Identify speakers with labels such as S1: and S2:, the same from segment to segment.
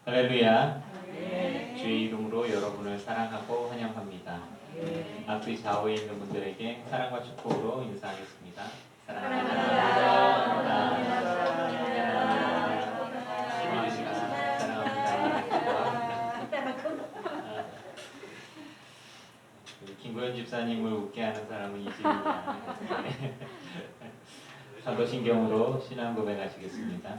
S1: 할렐루야. 주의 이름으로 여러분을 사랑하고 환영합니다. 앞뒤 좌우에 있는 분들에게 사랑과 축복으로 인사하겠습니다. 사랑합니다. 김고현 집사님을 웃게 하는 사람은 이 집입니다. 사도신경으로 신앙 고백하시겠습니다.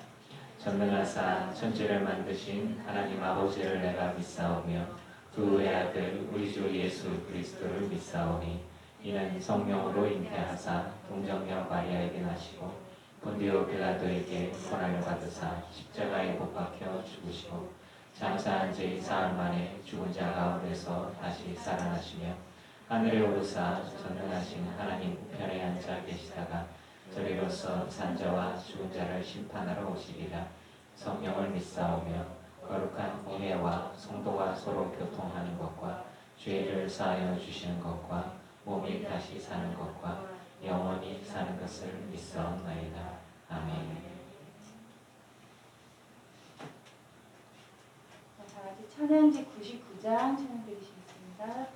S1: 전능하사 천지를 만드신 하나님 아버지를 내가 믿사오며 그 외아들 우리 주 예수 그리스도를 믿사오니 이는 성령으로 잉태하사 동정녀 마리아에게 나시고 본디오 빌라도에게 고난을 받으사 십자가에 못 박혀 죽으시고 장사한 지 사흘 만에 죽은 자 가운데서 다시 살아나시며 하늘에 오르사 전능하신 하나님 우편에 앉아 계시다가 저리로서 산자와 죽은 자를 심판하러 오시리라. 성령을 믿사오며 거룩한 공예와 성도와 서로 교통하는 것과 죄를 사하여 주시는 것과 몸이 다시 사는 것과 영원히 사는 것을 믿사옵나이다. 아멘.
S2: 다 같이 찬양지 99장 찬양 드리시겠습니다.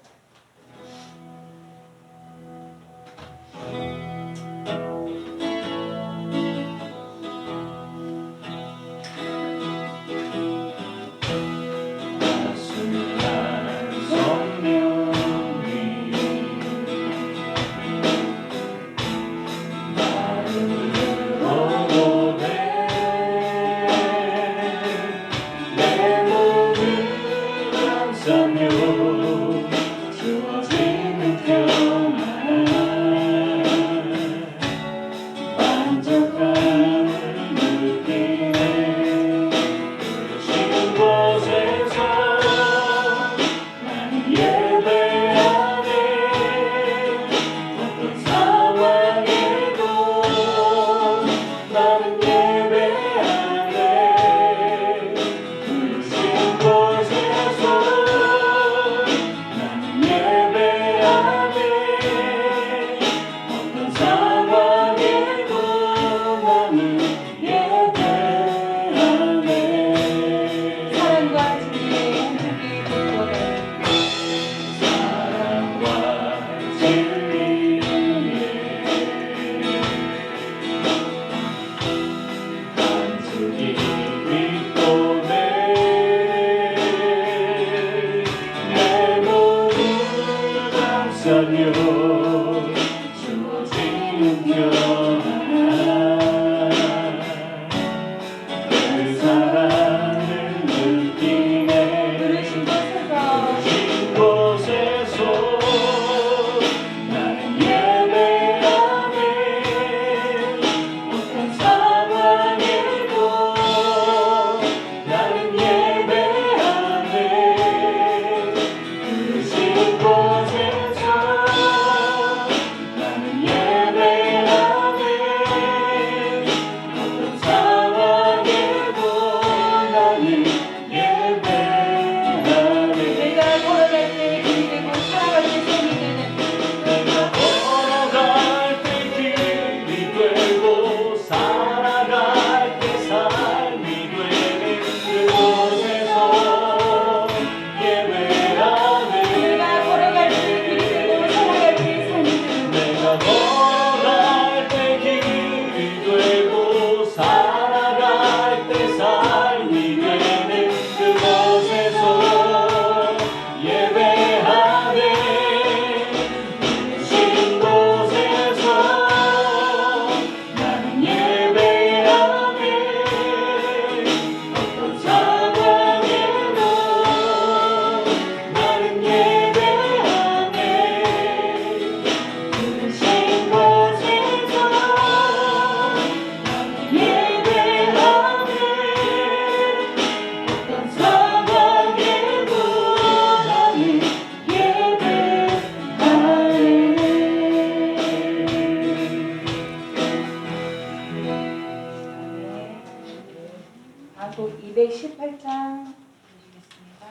S2: 곡 218장 보시겠습니다.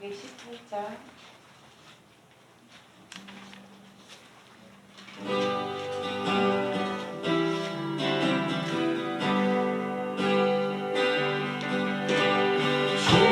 S2: 218장
S1: 주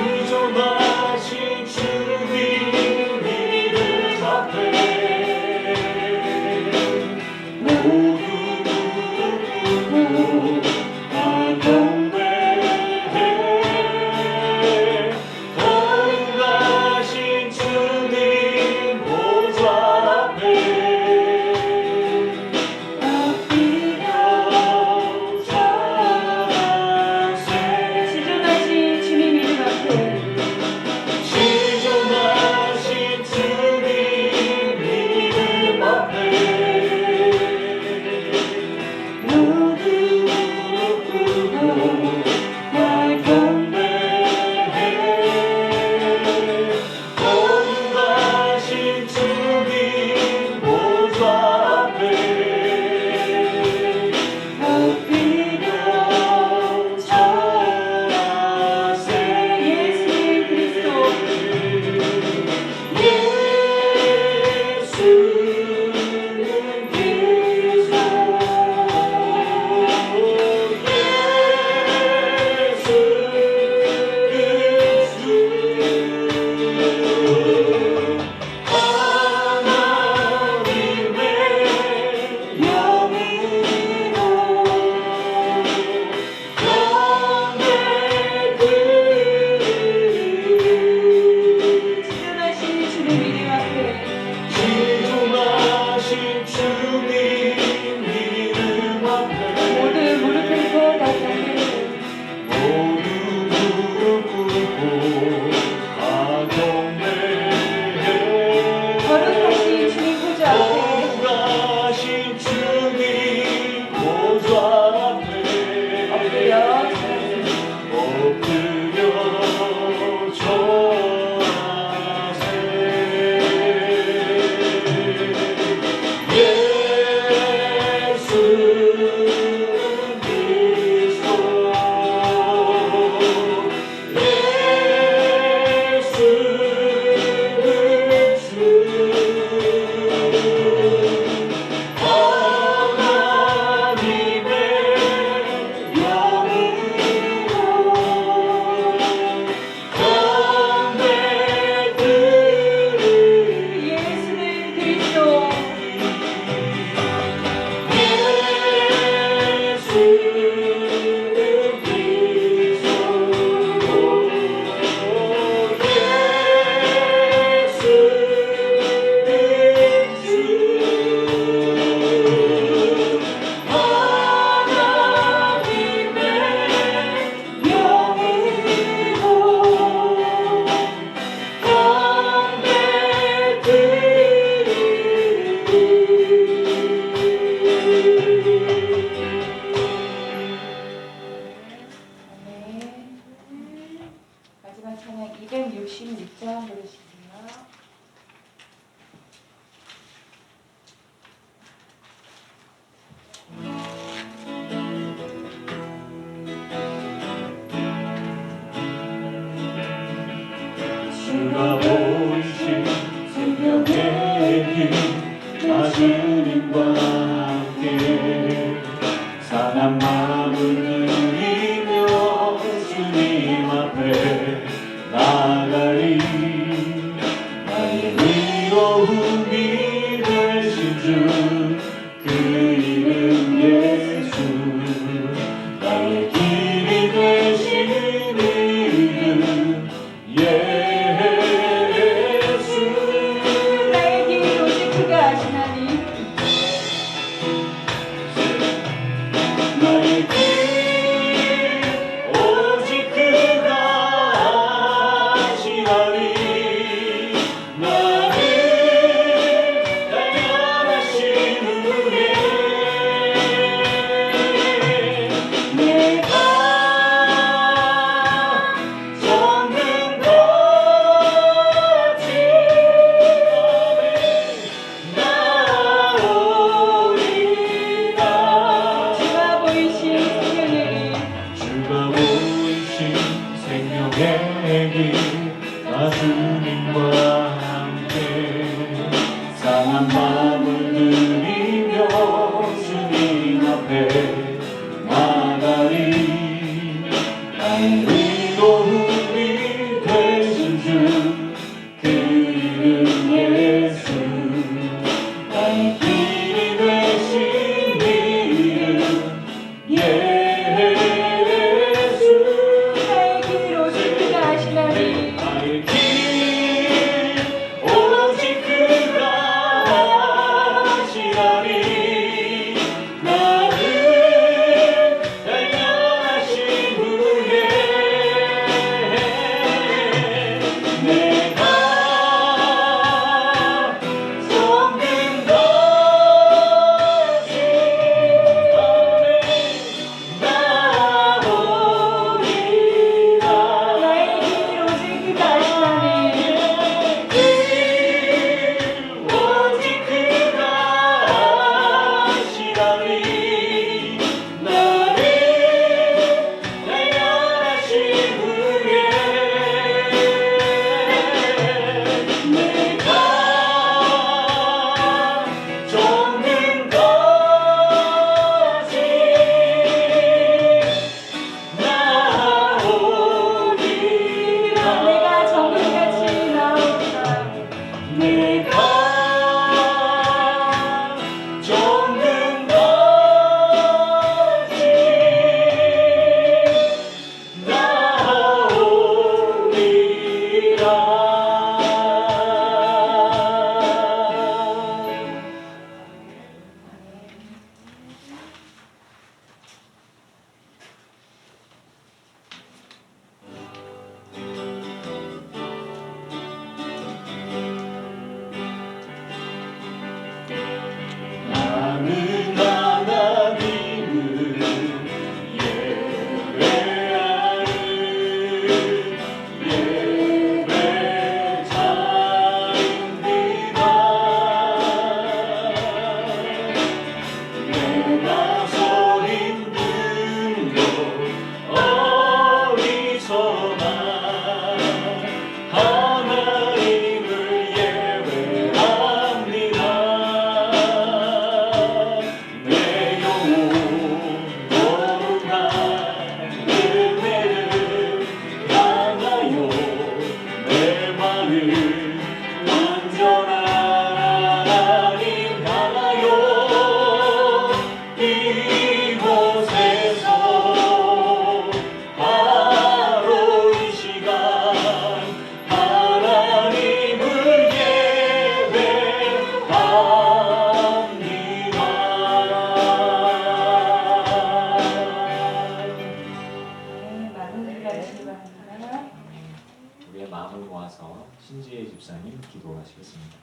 S2: 666장 들으시고요.
S1: 주가 보이신 생명의 길 나 주님과 함께 상한 마음을 누리며 주님 앞에 나가리 나의 위로움이 되신 주 그 이름 예수 나의 길이 되신 이름 예수
S2: 나의 길 오직 그가 아시나니
S1: 나의 길 오직 그가 아시나니 나를 단련하신 후에 내가 정든 거짓 밤에 나오리라
S2: 주가 보이신 생명의
S1: 주가 보이신 생명의 길나 주님과 함께 상한 마음을 누리며 주님 앞에 나가리 나의 위로움이 되신 주 그 이름 예수 나의 길이 되신 이름 예수
S2: 나의 길 오직 그가 아시나니
S1: 나의 길 오직 그가 아시나니 나를 단련하신 후에 내가 정든 거짓 밤에 나오리라
S2: 나의 길 오직 그가 아시나니
S1: 오직 그가 아시나니 나를 단련하신 후에 내가 정든 거짓 나오리라
S2: 내가 정금같이 나오리라
S1: 내가 정든 거짓 나오리라 나는 하나님을 예배하는 예배자입니다 내가 서 있는 곳 어디서나 하나님을 예배합니다 내 영혼 거룩한 은혜를 향하여 내 마음 완전한 하나님 향하여 이곳에서 바로 이 시간 하나님을 예배합니다.
S2: 많은 기도하시기 바랍니다.
S1: 우리의 마음을 모아서 신지혜 집사님 기도하시겠습니다.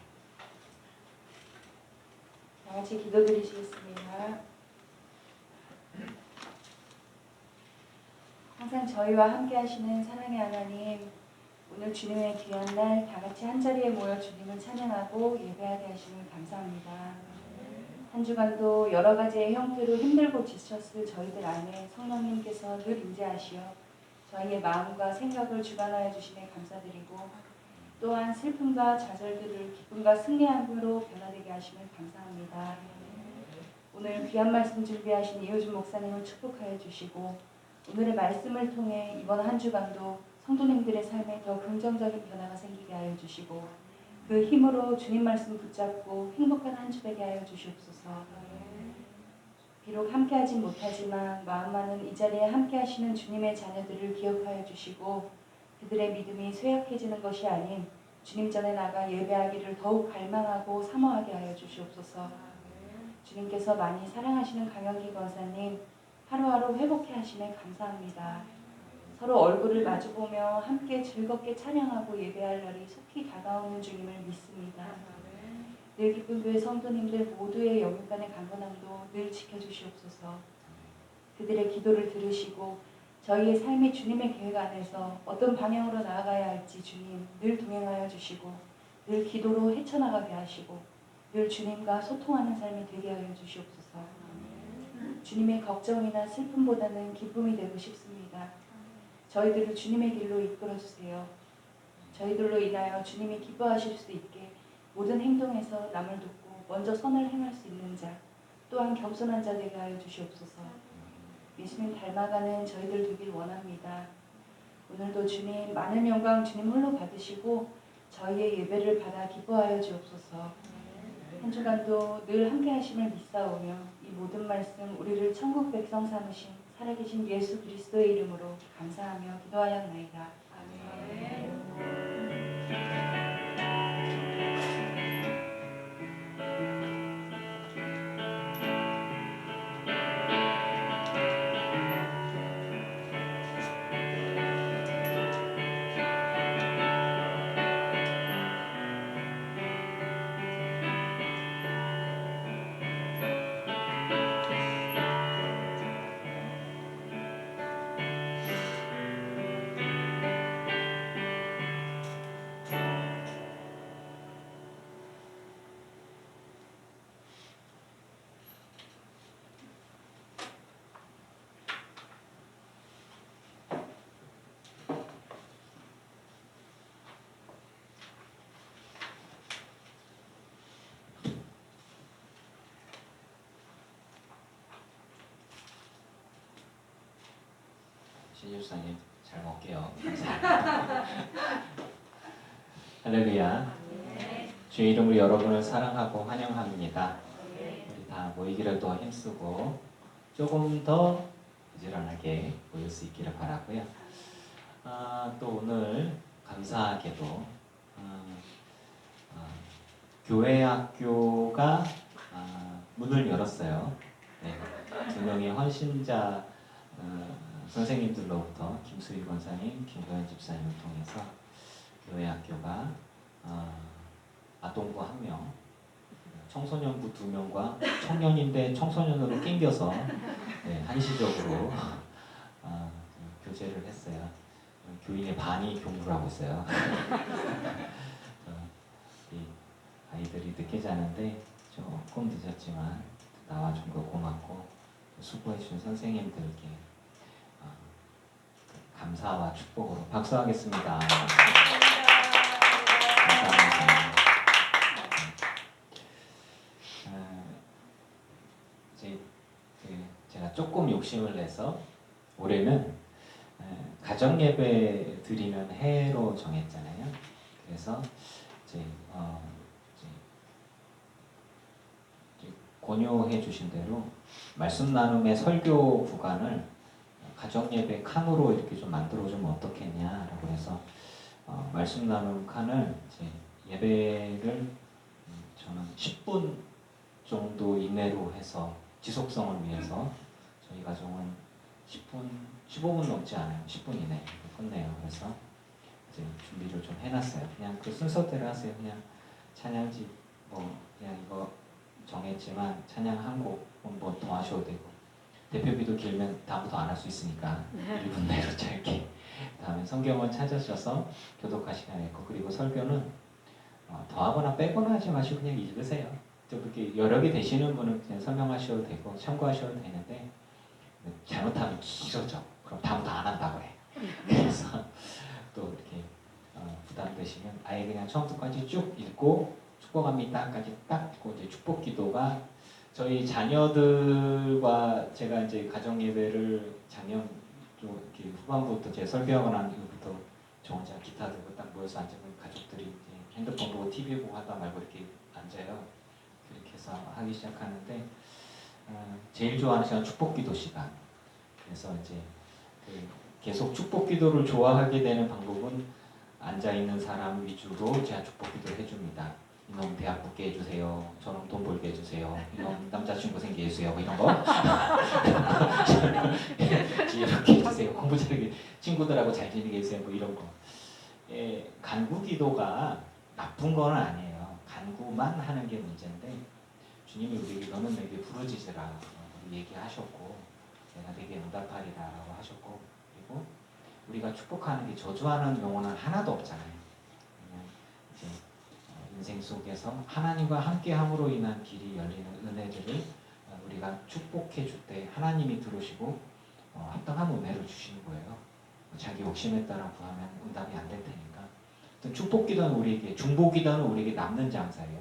S2: 다 같이 기도드리시겠습니다. 항상 저희와 함께 하시는 사랑의 하나님, 오늘 주님의 귀한 날 다 같이 한자리에 모여 주님을 찬양하고 예배하게 하심을 감사합니다. 한 주간도 여러 가지의 형태로 힘들고 지쳤을 저희들 안에 성령님께서 늘 임재하시어 저희의 마음과 생각을 주관하여 주심에 감사드리고 또한 슬픔과 좌절들을 기쁨과 승리함으로 변화되게 하심을 감사합니다. 오늘 귀한 말씀 준비하신 이효준 목사님을 축복하여 주시고 오늘의 말씀을 통해 이번 한 주간도 성도님들의 삶에 더 긍정적인 변화가 생기게 하여 주시고 그 힘으로 주님 말씀 붙잡고 행복한 한 주 되게 하여 주시옵소서. 비록 함께하진 못하지만 마음만은 이 자리에 함께하시는 주님의 자녀들을 기억하여 주시고 그들의 믿음이 쇠약해지는 것이 아닌 주님 전에 나가 예배하기를 더욱 갈망하고 사모하게 하여 주시옵소서. 주님께서 많이 사랑하시는 강영기 권사님 하루하루 회복해 하심에 감사합니다. 서로 얼굴을 마주보며 함께 즐겁게 찬양하고 예배할 날이 속히 다가오는 주님을 믿습니다. 늘 기쁜 교회 성도님들 모두의 영육간의 강건함도 늘 지켜주시옵소서. 그들의 기도를 들으시고 저희의 삶이 주님의 계획 안에서 어떤 방향으로 나아가야 할지 주님 늘 동행하여 주시고 늘 기도로 헤쳐나가게 하시고 늘 주님과 소통하는 삶이 되게 하여 주시옵소서. 주님의 걱정이나 슬픔보다는 기쁨이 되고 싶습니다. 저희들을 주님의 길로 이끌어주세요. 저희들로 인하여 주님이 기뻐하실 수 있게 모든 행동에서 남을 돕고 먼저 선을 행할 수 있는 자 또한 겸손한 자 되게 하여 주시옵소서. 예수님 닮아가는 저희들 되길 원합니다. 오늘도 주님 많은 영광 주님 홀로 받으시고 저희의 예배를 받아 기뻐하여 주옵소서. 한 주간도 늘 함께 하심을 믿사오며 이 모든 말씀 우리를 천국 백성 삼으신 살아계신 예수 그리스도의 이름으로 감사하며 기도하였나이다. 아멘.
S1: 신유사님 잘 먹게요. 감사합니다. 할렐루야. 주의 이름으로 여러분을 사랑하고 환영합니다. 우리 다 모이기를 더 힘쓰고 조금 더 부지런하게 모일 수 있기를 바라고요. 또 오늘 감사하게도 교회 학교가 문을 열었어요. 네, 2명의 헌신자 선생님들로부터 김수희 권사님, 김도현 집사님을 통해서 교회 학교가 아동부 1명, 청소년부 2명과 청년인데 청소년으로 낑겨서 네, 한시적으로 교제를 했어요. 교인의 반이 교무를 하고 있어요. 이 아이들이 늦게 자는데 조금 늦었지만 나와준 거 고맙고 수고해준 선생님들께 감사와 축복으로 박수하겠습니다. 감사합니다. 이제 제가 조금 욕심을 내서 올해는 가정 예배 드리는 해로 정했잖아요. 그래서 이제 권유해 주신 대로 말씀 나눔의 설교 구간을 가정 예배 칸으로 이렇게 좀 만들어주면 어떻겠냐라고 해서 말씀 나눔 칸을 이제 예배를 저는 10분 정도 이내로 해서 지속성을 위해서 저희 가정은 15분 넘지 않아요. 10분 이내에 끝내요. 그래서 이제 준비를 좀 해놨어요. 그냥 그 순서대로 하세요. 그냥 찬양지 그냥 이거 정했지만 찬양 한 곡 뭐 더 하셔도 되고 대표기도 길면 다음부터 안 할 수 있으니까 1분 내로 짧게 다음에 성경을 찾으셔서 교독하 시간에 있고, 그리고 설교는 더하거나 빼거나 하지 마시고 그냥 읽으세요. 또 그렇게 여러 개 되시는 분은 그냥 설명하셔도 되고 참고하셔도 되는데, 잘못하면 길어져. 그럼 다음부터 안 한다고 해. 그래서 또 이렇게 부담되시면 아예 그냥 처음부터까지 쭉 읽고 축복합니다까지 딱 읽고, 이제 축복 기도가 저희 자녀들과 제가 이제 가정 예배를 작년 좀 이렇게 후반부부터 제 설교하고 난 이후부터 저 혼자 기타 들고 딱 모여서 앉으면 가족들이 이제 핸드폰 보고 TV 보고 하다 말고 이렇게 앉아요. 그렇게 해서 하기 시작하는데, 제일 좋아하는 시간 축복 기도 시간. 그래서 이제 계속 축복 기도를 좋아하게 되는 방법은 앉아 있는 사람 위주로 제가 축복 기도 해줍니다. 이놈 대학 붙게 해주세요. 저놈 돈 벌게 해주세요. 이놈 남자친구 생기게 해주세요. 뭐 이런 거 이렇게 해주세요. 공부 잘하게 친구들하고 잘 지내게 해주세요. 뭐 이런 거. 간구 기도가 나쁜 건 아니에요. 간구만 하는 게 문제인데, 주님이 우리에게 너는 내게 부르짖으라 얘기하셨고, 내가 내게 응답하리라라고 하셨고, 그리고 우리가 축복하는 게 저주하는 용어는 하나도 없잖아요. 그냥 이제 인생 속에서 하나님과 함께함으로 인한 길이 열리는 은혜들을 우리가 축복해 줄 때 하나님이 들으시고 합당한 은혜를 주시는 거예요. 자기 욕심에 따라 구하면 응답이 안 될 테니까. 축복 기도는 우리에게, 중보 기도는 우리에게 남는 장사예요.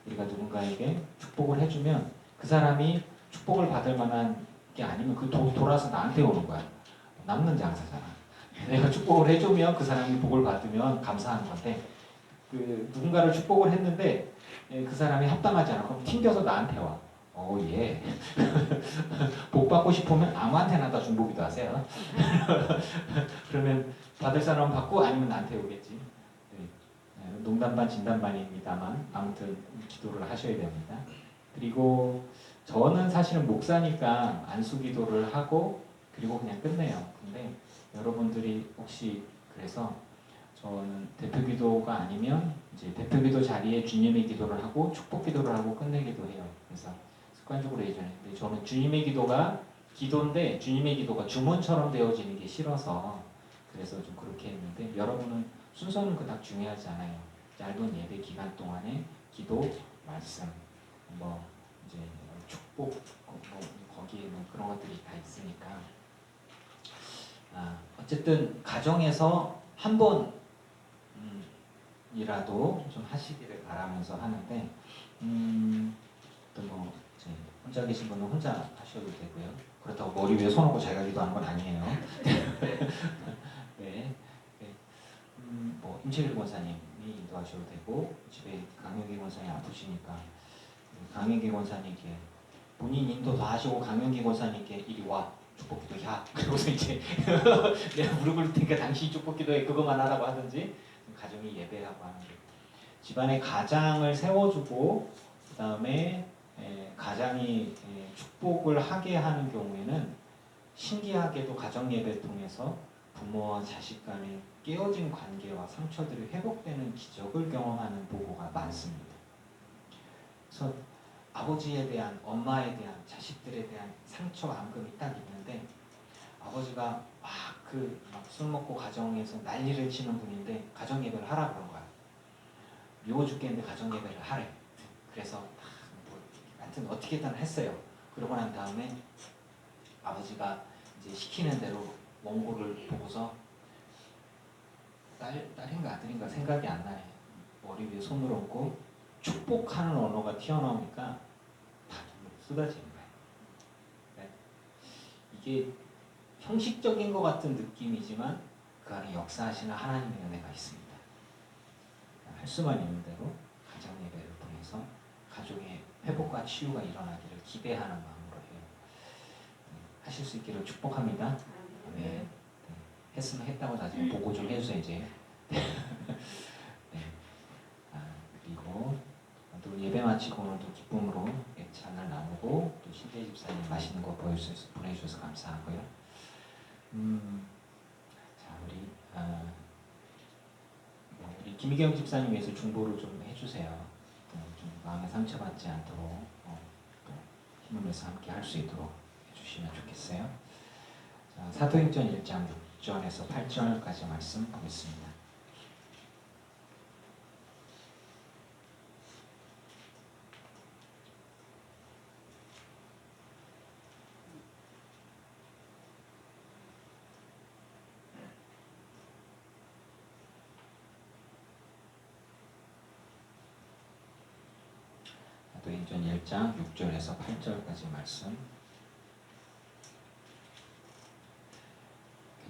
S1: 우리가 누군가에게 축복을 해주면 그 사람이 축복을 받을 만한 게 아니면 그 돌아서 나한테 오는 거야. 남는 장사잖아. 내가 축복을 해주면 그 사람이 복을 받으면 감사한 건데, 누군가를 축복을 했는데 그 사람이 합당하지 않아. 그럼 튕겨서 나한테 와. 예. 복 받고 싶으면 아무한테나 다 중보기도 하세요. 그러면 받을 사람은 받고 아니면 나한테 오겠지. 농담 반 진담 반입니다만 아무튼 기도를 하셔야 됩니다. 그리고 저는 사실은 목사니까 안수 기도를 하고 그리고 그냥 끝내요. 근데 여러분들이 혹시 그래서 저는 대표 기도가 아니면 이제 대표 기도 자리에 주님의 기도를 하고 축복 기도를 하고 끝내기도 해요. 그래서 습관적으로 예전에 저는 주님의 기도가 기도인데 주님의 기도가 주문처럼 되어지는 게 싫어서 그래서 좀 그렇게 했는데, 여러분은 순서는 그닥 중요하지 않아요. 짧은 예배 기간 동안에 기도, 말씀, 뭐 이제 축복, 뭐 거기에 뭐 그런 것들이 다 있으니까 어쨌든 가정에서 한 번이라도 좀 하시기를 바라면서 하는데, 또 뭐 혼자 계신 분은 혼자 하셔도 되고요. 그렇다고 머리 위에 손 얹고 자기가 기도하는 건 아니에요. 네. 뭐 임채길 권사님이 인도하셔도 되고, 집에 강혁기 권사님 아프시니까 강혁기 권사님께 본인 인도 다 하시고 강혁기 권사님께 이리 와 축복 기도야. 그러고서 이제 내가 무릎 꿇을 테니까 당신이 축복 기도해 그것만 하라고 하든지, 가정이 예배하고 하는 게 집안에 가장을 세워주고 그 다음에 가장이 축복을 하게 하는 경우에는 신기하게도 가정 예배 통해서 부모와 자식 간의 깨어진 관계와 상처들이 회복되는 기적을 경험하는 부부가 많습니다. 그래서 아버지에 대한, 엄마에 대한, 자식들에 대한 상처, 앙금이 딱 있는데, 아버지가 막 술 먹고 가정에서 난리를 치는 분인데 가정 예배를 하라 그런 거야. 미워 죽겠는데 가정 예배를 하래. 그래서 하여튼 어떻게든 했어요. 그러고 난 다음에 아버지가 이제 시키는 대로 원고를 보고서 딸인가 아들인가 생각이 안 나네. 머리 위에 손을 얹고 축복하는 언어가 튀어나오니까 다 쏟아지는 거예요. 네. 이게 형식적인 것 같은 느낌이지만 그 안에 역사하시는 하나님의 은혜가 있습니다. 할 수만 있는 대로 가정 예배를 통해서 가족의 회복과 치유가 일어나기를 기대하는 마음으로 해요. 하실 수 있기를 축복합니다. 네. 했으면 했다고 나중에 보고 좀 해주세요 이제. 네. 그리고 또 예배 마치고 오늘도 기쁨으로 애찬을 나누고 또 신재 집사님 맛있는 거 보내주셔서 감사하고요. 자 우리 김희경 집사님 위해서 중보를 좀 해주세요. 좀 마음에 상처받지 않도록 또 힘을 내서 함께 할 수 있도록 해주시면 좋겠어요. 자, 사도행전 1장 6절에서 8절까지 말씀 보겠습니다. 사도행전 1장 6절에서 8절까지 말씀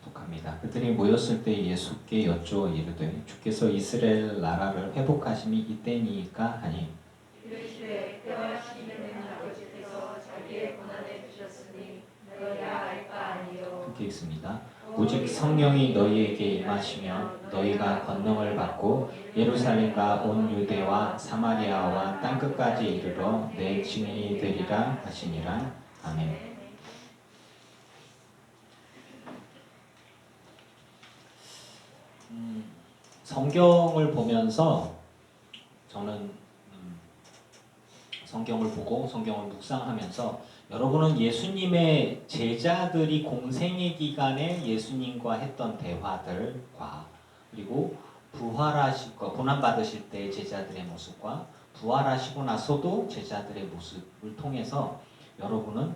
S1: 계속합니다. 그들이 모였을 때 예수께 여쭈어 이르되 주께서 이스라엘 나라를 회복하심이 이때니까 하니
S3: 이르시되 때와 시기는 아버지께서 자기의 고난에 주셨으니 너희가 알 바 아니요.
S1: 함께 읽습니다. 오직 성령이 너희에게 임하시면 너희가 권능을 받고 예루살렘과 온 유대와 사마리아와 땅끝까지 이르러 내 증인이 되리라 하시니라. 아멘. 성경을 보면서 저는 성경을 보고 성경을 묵상하면서 여러분은 예수님의 제자들이 공생의 기간에 예수님과 했던 대화들과 그리고 부활하시고 고난받으실 때 제자들의 모습과 부활하시고 나서도 제자들의 모습을 통해서 여러분은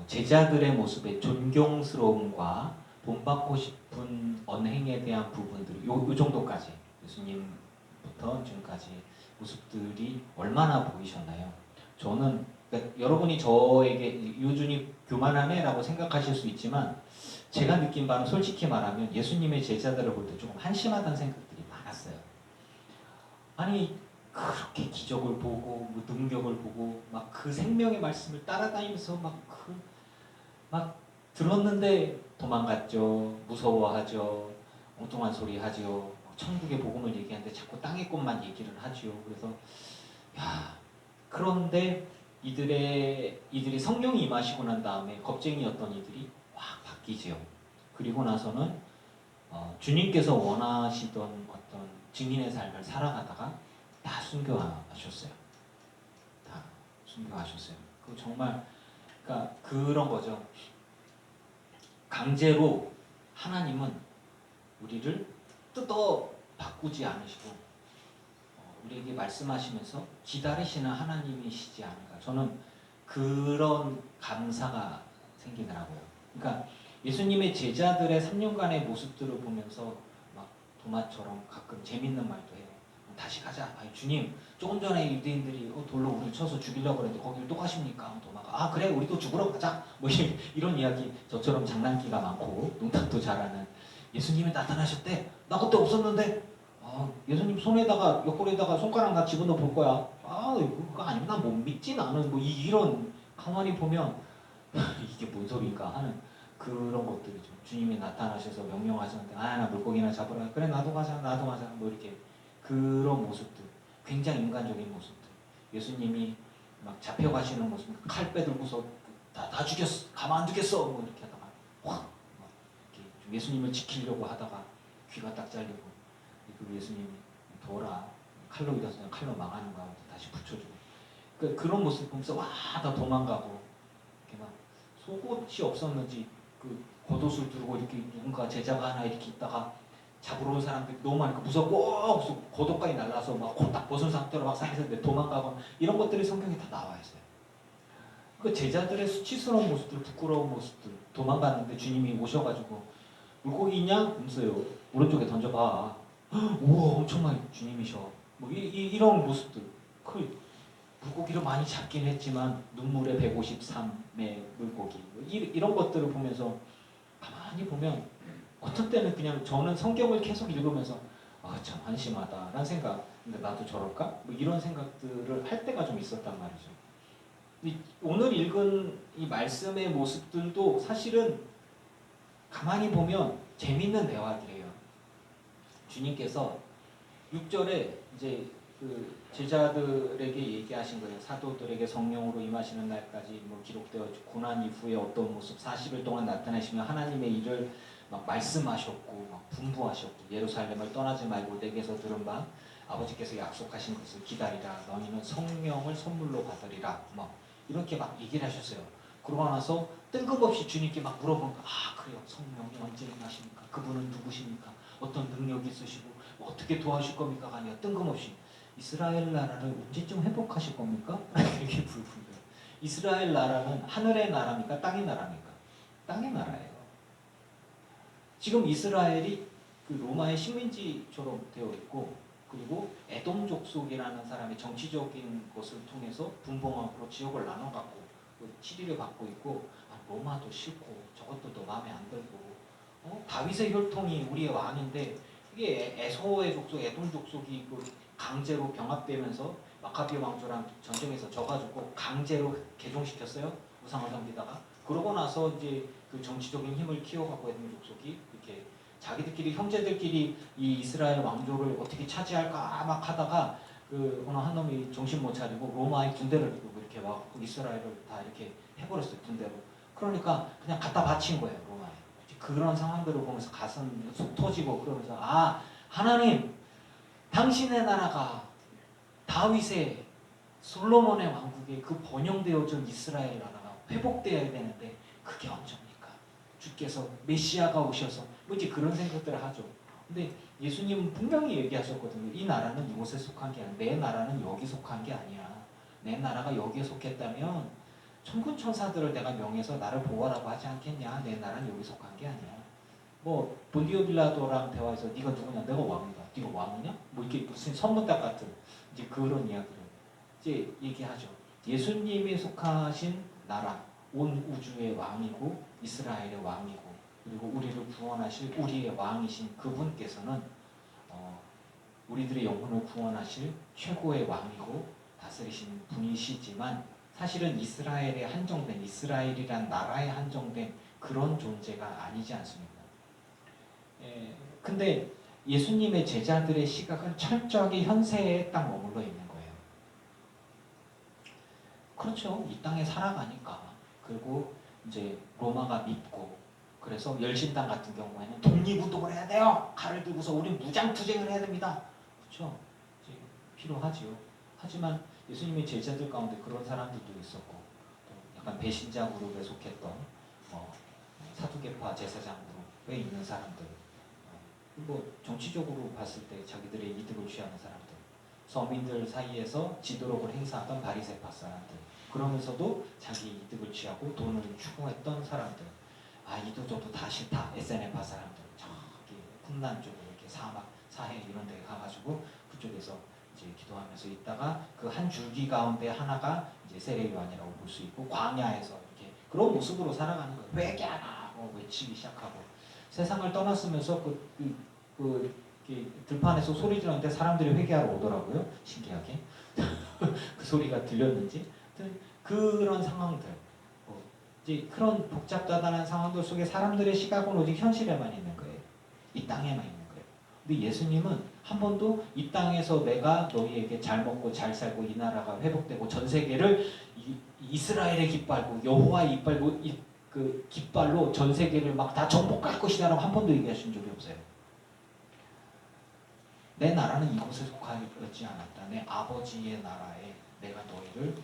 S1: 제자들의 모습의 존경스러움과 본받고 싶은 언행에 대한 부분들 요 정도까지 예수님부터 지금까지 모습들이 얼마나 보이셨나요? 저는 그러니까 여러분이 저에게 유준이 교만하네 라고 생각하실 수 있지만 제가 느낀 바는 솔직히 말하면 예수님의 제자들을 볼 때 조금 한심하다는 생각들이 많았어요. 아니 그렇게 기적을 보고 뭐 능력을 보고 막 그 생명의 말씀을 따라다니면서 막 들었는데 도망갔죠. 무서워하죠. 엉뚱한 소리 하죠. 천국의 복음을 얘기하는데 자꾸 땅의 것만 얘기를 하죠. 그래서 그런데 이들이 성령이 임하시고 난 다음에 겁쟁이였던 이들이 확 바뀌지요. 그리고 나서는 주님께서 원하시던 어떤 증인의 삶을 살아가다가 다 순교하셨어요. 다 순교하셨어요. 그 정말 그러니까 그런 거죠. 강제로 하나님은 우리를 뜯어 바꾸지 않으시고 우리에게 말씀하시면서 기다리시는 하나님이시지 않을까. 저는 그런 감사가 생기더라고요. 그러니까 예수님의 제자들의 3년간의 모습들을 보면서 막 도마처럼 가끔 재밌는 말도 해요. 다시 가자. 아니, 주님 조금 전에 유대인들이 돌로 우리를 쳐서 죽이려고 그랬는데 거기를 또 가십니까? 도마가 그래 우리도 죽으러 가자. 뭐 이런 이야기. 저처럼 장난기가 많고 농담도 잘하는 예수님이 나타나셨대. 나 그때 없었는데 예수님 손에다가 옆구리에다가 손가락 나 집어넣어 볼 거야. 그거 아니면 난 못 믿지 나는. 뭐 이런 가만히 보면 이게 뭔 소리인가 하는 그런 것들이죠. 주님이 나타나셔서 명령하셨는데 나 물고기나 잡으라. 그래 나도 가자 뭐 이렇게 그런 모습들, 굉장히 인간적인 모습들. 예수님이 막 잡혀가시는 모습, 칼 빼들고서 다 죽였어, 가만 안 두겠어 뭐 이렇게 하다가 확 이렇게 예수님을 지키려고 하다가 귀가 딱 잘리고 그 예수님이 돌아 칼로 이어서 칼로 망하는 거하고 다시 붙여주고 그런 모습 보면서 다 도망가고 이렇게 막 속옷이 없었는지 그 겉옷을 두르고 이렇게 누군가 제자가 하나 이렇게 있다가 잡으러 온 사람들이 너무 많으니까 무서워 겉옷까지 날라서 막 곧 딱 벗은 상태로 막 사이에서 도망가고 이런 것들이 성경에 다 나와 있어요. 그 제자들의 수치스러운 모습들, 부끄러운 모습들 도망갔는데 주님이 오셔가지고 물고기 있냐? 없어요. 오른쪽에 던져봐. 우와 엄청 많이 주님이셔. 뭐 이런 모습들. 그 물고기를 많이 잡긴 했지만 눈물의 153의 물고기 이런 것들을 보면서 가만히 보면 어떤 때는 그냥 저는 성경을 계속 읽으면서 참 한심하다라는 생각. 근데 나도 저럴까? 뭐 이런 생각들을 할 때가 좀 있었단 말이죠. 오늘 읽은 이 말씀의 모습들도 사실은 가만히 보면 재밌는 대화들이에요. 주님께서 6절에 이제 그 제자들에게 얘기하신 거예요. 사도들에게 성령으로 임하시는 날까지 뭐 기록되어 고난 이후에 어떤 모습 40일 동안 나타내시며 하나님의 일을 막 말씀하셨고 막 분부하셨고 예루살렘을 떠나지 말고 내게서 들은 바 아버지께서 약속하신 것을 기다리라. 너희는 성령을 선물로 받으리라. 막 이렇게 막 얘기를 하셨어요.
S4: 그러고 나서 뜬금없이 주님께 막 물어보는 거야. 아 그래요. 성령이 언제 임하십니까? 그분은 누구십니까? 어떤 능력이 있으시고 어떻게 도와주실 겁니까? 아니야. 뜬금없이 이스라엘 나라를 언제쯤 회복하실 겁니까? 이렇게 물어보는 거예요. 이스라엘 나라는 하늘의 나라입니까? 땅의 나라입니까? 땅의 나라예요. 지금 이스라엘이 그 로마의 식민지처럼 되어 있고, 그리고 에돔 족속이라는 사람의 정치적인 것을 통해서 분봉학으로 지역을 나눠갖고 치리를 받고 있고, 로마도 싫고 저것도 너 마음에 안 들고, 다윗의 혈통이 우리의 왕인데 이게 에서의 족속, 에돔 족속이 그 강제로 병합되면서 마카비 왕조랑 전쟁에서 져가지고 강제로 개종시켰어요. 우상을 섬기다가. 그러고 나서 이제 그 정치적인 힘을 키워갖고 에돔 족속이 이렇게 자기들끼리 형제들끼리 이 이스라엘 왕조를 어떻게 차지할까 막 하다가 그 어느 한 놈이 정신 못 차리고 로마의 군대를 두고 이렇게 막 이스라엘을 다 이렇게 해버렸어요. 군대로. 그러니까 그냥 갖다 바친 거예요. 로마에. 그런 상황들을 보면서 가슴 속 터지고 그러면서 아 하나님 당신의 나라가 다윗의 솔로몬의 왕국의 그 번영되어진 이스라엘 나라가 회복되어야 되는데 그게 언제입니까? 주께서 메시아가 오셔서 뭐 이제 그런 생각들을 하죠. 근데 예수님은 분명히 얘기하셨거든요. 이 나라는 이곳에 속한 게 아니야. 내 나라는 여기 속한 게 아니야. 내 나라가 여기에 속했다면 천군 천사들을 내가 명해서 나를 보호하라고 하지 않겠냐. 내 나라는 여기 속한 게 아니야. 뭐 본디오 빌라도랑 대화해서 네가 누구냐? 내가 왕이다. 네가 왕이냐? 뭐 이렇게 무슨 선문답 같은 이제 그런 이야기를 이제 얘기하죠. 예수님이 속하신 나라, 온 우주의 왕이고 이스라엘의 왕이고, 그리고 우리를 구원하실 우리의 왕이신 그분께서는 우리들의 영혼을 구원하실 최고의 왕이고 다스리신 분이시지만 사실은 이스라엘에 한정된, 이스라엘이란 나라에 한정된 그런 존재가 아니지 않습니까? 근데 예수님의 제자들의 시각은 철저하게 현세에 딱 머물러 있는 거예요. 그렇죠. 이 땅에 살아가니까. 그리고 이제 로마가 밉고, 그래서 열심당 같은 경우에는 독립운동을 해야 돼요. 칼을 들고서 우린 무장투쟁을 해야 됩니다. 그렇죠. 이제 필요하지요. 하지만 예수님의 제자들 가운데 그런 사람들도 있었고, 또 약간 배신자 그룹에 속했던 사두개파 제사장 그룹에 있는 사람들, 그리고 정치적으로 봤을 때 자기들의 이득을 취하는 사람들, 서민들 사이에서 지도력을 행사하던 바리새파 사람들, 그러면서도 자기 이득을 취하고 돈을 추구했던 사람들, 이도 저도 다 싫다 SNF파 사람들, 저기 쿰난 쪽으로 이렇게 사막 사해 이런 데 가가지고 그쪽에서 이제 기도하면서 있다가 그 한 줄기 가운데 하나가 이제 세례요한이라고 볼 수 있고, 광야에서 이렇게 그런 모습으로 살아가는 거예요. 회개하라 외치기 시작하고, 세상을 떠났으면서 들판에서 소리 지르는데 사람들이 회개하러 오더라고요. 신기하게. 그 소리가 들렸는지. 그런 상황들, 이제 그런 복잡다단한 상황들 속에 사람들의 시각은 오직 현실에만 있는 거예요. 이 땅에만 있는 거예요. 근데 예수님은 한 번도 이 땅에서 내가 너희에게 잘 먹고 잘 살고 이 나라가 회복되고 전 세계를 이스라엘의 깃발고 여호와의 그 깃발로 전 세계를 막 다 정복할 것이다라고 한 번도 얘기하신 적이 없어요. 내 나라는 이곳에 속하지 않았다. 내 아버지의 나라에 내가 너희를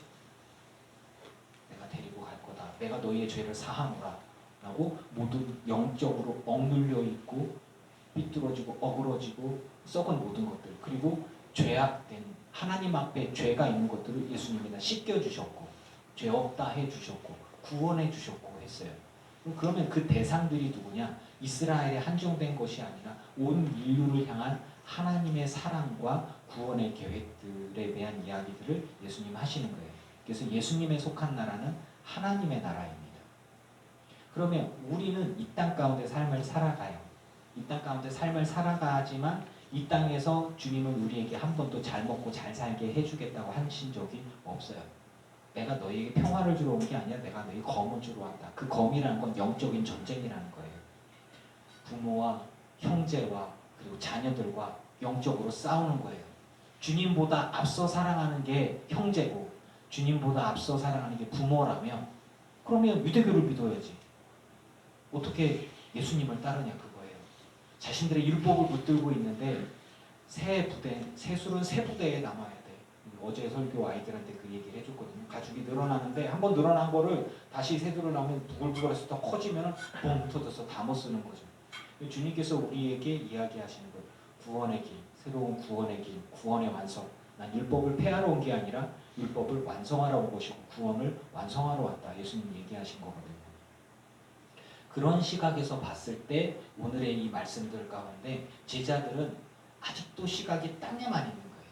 S4: 데리고 갈 거다. 내가 너희의 죄를 사하노라 라고 모든 영적으로 억눌려 있고 삐뚤어지고 어그러지고 썩은 모든 것들, 그리고 죄악된 하나님 앞에 죄가 있는 것들을 예수님이 다 씻겨주셨고 죄 없다 해주셨고 구원해 주셨고 했어요. 그러면 그 대상들이 누구냐? 이스라엘에 한정된 것이 아니라 온 인류를 향한 하나님의 사랑과 구원의 계획들에 대한 이야기들을 예수님 하시는 거예요. 그래서 예수님에 속한 나라는 하나님의 나라입니다. 그러면 우리는 이 땅 가운데 삶을 살아가요. 이 땅 가운데 삶을 살아가지만 이 땅에서 주님은 우리에게 한 번도 잘 먹고 잘 살게 해주겠다고 하신 적이 없어요. 내가 너희에게 평화를 주러 온 게 아니라 내가 너희 검을 주러 왔다. 그 검이라는 건 영적인 전쟁이라는 거예요. 부모와 형제와 그리고 자녀들과 영적으로 싸우는 거예요. 주님보다 앞서 사랑하는 게 형제고 주님보다 앞서 사랑하는 게 부모라면 그러면 유대교를 믿어야지. 어떻게 예수님을 따르냐 그거예요. 자신들의 율법을 붙들고 있는데 새술은 새 부대에 남아야 돼. 어제 설교 아이들한테 그 얘기를 해줬거든요. 가죽이 늘어나는데 한번 늘어난 거를 다시 새들을 나면 부글부글해서 더 커지면 뻥 터져서 다 못 쓰는 거죠. 주님께서 우리에게 이야기하시는 것, 구원의 길, 새로운 구원의 길, 구원의 완성. 난 율법을 폐하러 온 게 아니라 율법을 완성하러 온 것이고 구원을 완성하러 왔다. 예수님 얘기하신 거거든요. 그런 시각에서 봤을 때 오늘의 이 말씀들 가운데 제자들은 아직도 시각이 땅에만 있는 거예요.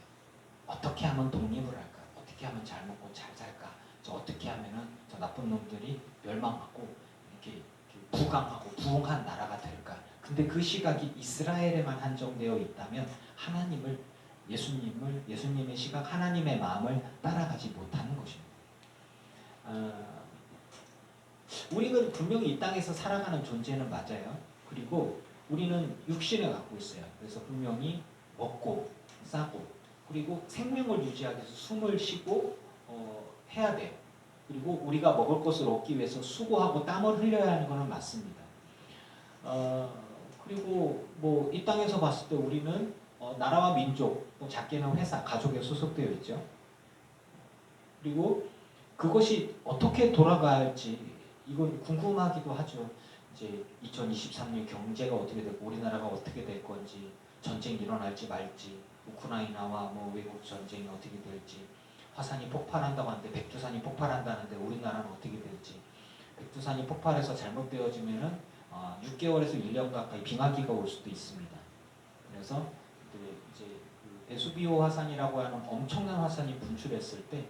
S4: 어떻게 하면 독립을 할까? 어떻게 하면 잘 먹고 잘 살까? 저 어떻게 하면은 저 나쁜 놈들이 멸망하고 이렇게 부강하고 부흥한 나라가 될까? 근데 그 시각이 이스라엘에만 한정되어 있다면 하나님을 예수님의 시각, 하나님의 마음을 따라가지 못하는 것입니다. 우리는 분명히 이 땅에서 살아가는 존재는 맞아요. 그리고 우리는 육신을 갖고 있어요. 그래서 분명히 먹고 싸고 그리고 생명을 유지하기 위해서 숨을 쉬고 해야 돼요. 그리고 우리가 먹을 것을 얻기 위해서 수고하고 땀을 흘려야 하는 것은 맞습니다. 그리고 뭐 이 땅에서 봤을 때 우리는 나라와 민족, 또 작게는 회사, 가족에 소속되어 있죠. 그리고 그것이 어떻게 돌아갈지 이건 궁금하기도 하죠. 이제 2023년 경제가 어떻게 되고 우리나라가 어떻게 될 건지, 전쟁이 일어날지 말지, 우크라이나와 뭐 외국 전쟁이 어떻게 될지, 화산이 폭발한다고 하는데 백두산이 폭발한다는데 우리나라는 어떻게 될지, 백두산이 폭발해서 잘못되어지면은 6개월에서 1년 가까이 빙하기가 올 수도 있습니다. 그래서 이제 그 베수비오 화산이라고 하는 엄청난 화산이 분출했을 때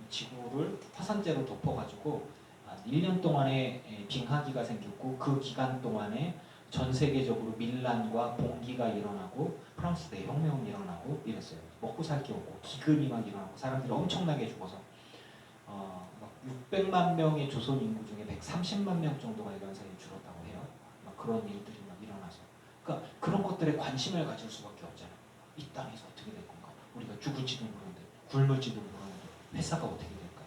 S4: 지구를 화산재로 덮어가지고 1년 동안의 빙하기가 생겼고 그 기간 동안에 전 세계적으로 밀란과 봉기가 일어나고 프랑스 대혁명이 일어나고 이랬어요. 먹고 살 게 없고 기근이 막 일어나고 사람들이 엄청나게 죽어서 600만 명의 조선 인구 중에 130만 명 정도가 이런 사이에 줄었다고 해요. 막 그런 일들이 막 일어나서 그러니까 그런 것들에 관심을 가질 수밖에 없잖아요. 이 땅에서 어떻게 될 건가? 우리가 죽을지도 모르는데 굶을지도 모르는데 회사가 어떻게 될까?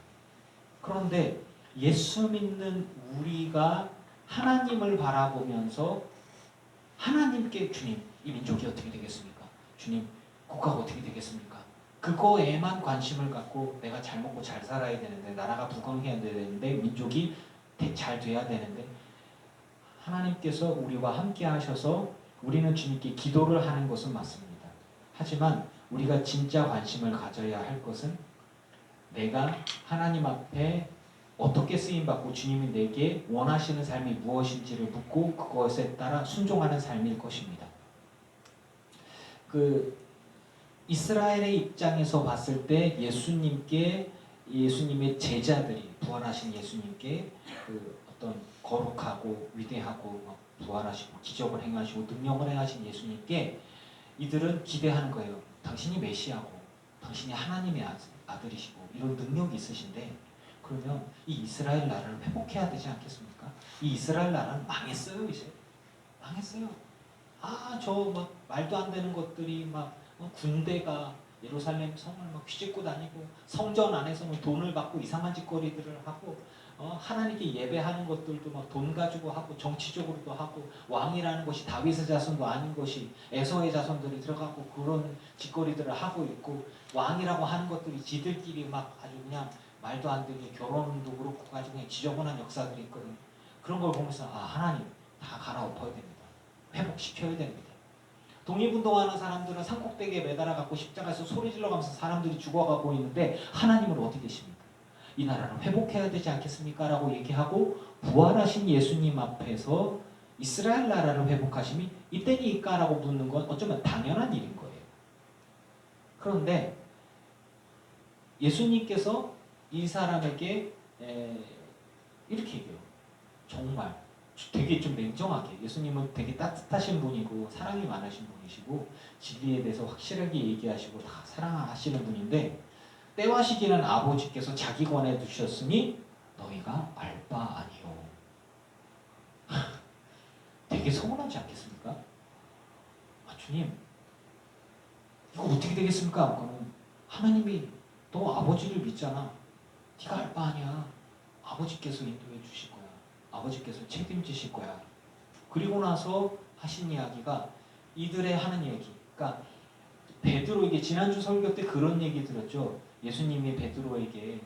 S4: 그런데 예수 믿는 우리가 하나님을 바라보면서 하나님께 주님, 이 민족이 어떻게 되겠습니까? 주님, 국가가 어떻게 되겠습니까? 그거에만 관심을 갖고 내가 잘 먹고 잘 살아야 되는데 나라가 부강해야 되는데 민족이 잘 돼야 되는데 하나님께서 우리와 함께 하셔서 우리는 주님께 기도를 하는 것은 맞습니다. 하지만 우리가 진짜 관심을 가져야 할 것은 내가 하나님 앞에 어떻게 쓰임받고 주님이 내게 원하시는 삶이 무엇인지를 묻고 그것에 따라 순종하는 삶일 것입니다. 그 이스라엘의 입장에서 봤을 때 예수님의 제자들이 부활하신 예수님께 그 어떤 거룩하고 위대하고 부활하시고 기적을 행하시고 능력을 행하신 예수님께 이들은 기대하는 거예요. 당신이 메시아고 당신이 하나님의 아들이시고 이런 능력이 있으신데 그러면 이 이스라엘 나라를 회복해야 되지 않겠습니까? 이 이스라엘 나라는 망했어요. 이제 망했어요. 저 막 말도 안 되는 것들이 막 군대가 예루살렘 성을 막 휘짓고 다니고 성전 안에서는 돈을 받고 이상한 짓거리들을 하고 하나님께 예배하는 것들도 막 돈 가지고 하고 정치적으로도 하고 왕이라는 것이 다윗의 자손도 아닌 것이 에서의 자손들이 들어가고 그런 짓거리들을 하고 있고 왕이라고 하는 것들이 지들끼리 막 아주 그냥 말도 안 되게 결혼도 그렇고 아주 그냥 지저분한 역사들이 있거든요. 그런 걸 보면서 하나님 다 갈아엎어야 됩니다. 회복시켜야 됩니다. 독립운동하는 사람들은 산꼭대기에 매달아 갖고 십자가에서 소리 질러가면서 사람들이 죽어가고 있는데 하나님은 어디 계십니까? 이 나라를 회복해야 되지 않겠습니까? 라고 얘기하고 부활하신 예수님 앞에서 이스라엘 나라를 회복하심이 이때니까? 라고 묻는 건 어쩌면 당연한 일인 거예요. 그런데 예수님께서 이 사람에게 이렇게 얘기해요. 정말 되게 좀 냉정하게 예수님은 되게 따뜻하신 분이고 사랑이 많으신 분이시고 진리에 대해서 확실하게 얘기하시고 다 사랑하시는 분인데 때와 시기는 아버지께서 자기 권해 두셨으니 너희가 알 바 아니요. 되게 서운하지 않겠습니까? 주님 이거 어떻게 되겠습니까? 그러면 하나님이 너 아버지를 믿잖아. 네가 알 바 아니야. 아버지께서 인도해 주실 거야. 아버지께서 책임지실 거야. 그리고 나서 하신 이야기가 이들의 하는 얘기. 그러니까 베드로에게 지난주 설교 때 그런 얘기 들었죠. 예수님이 베드로에게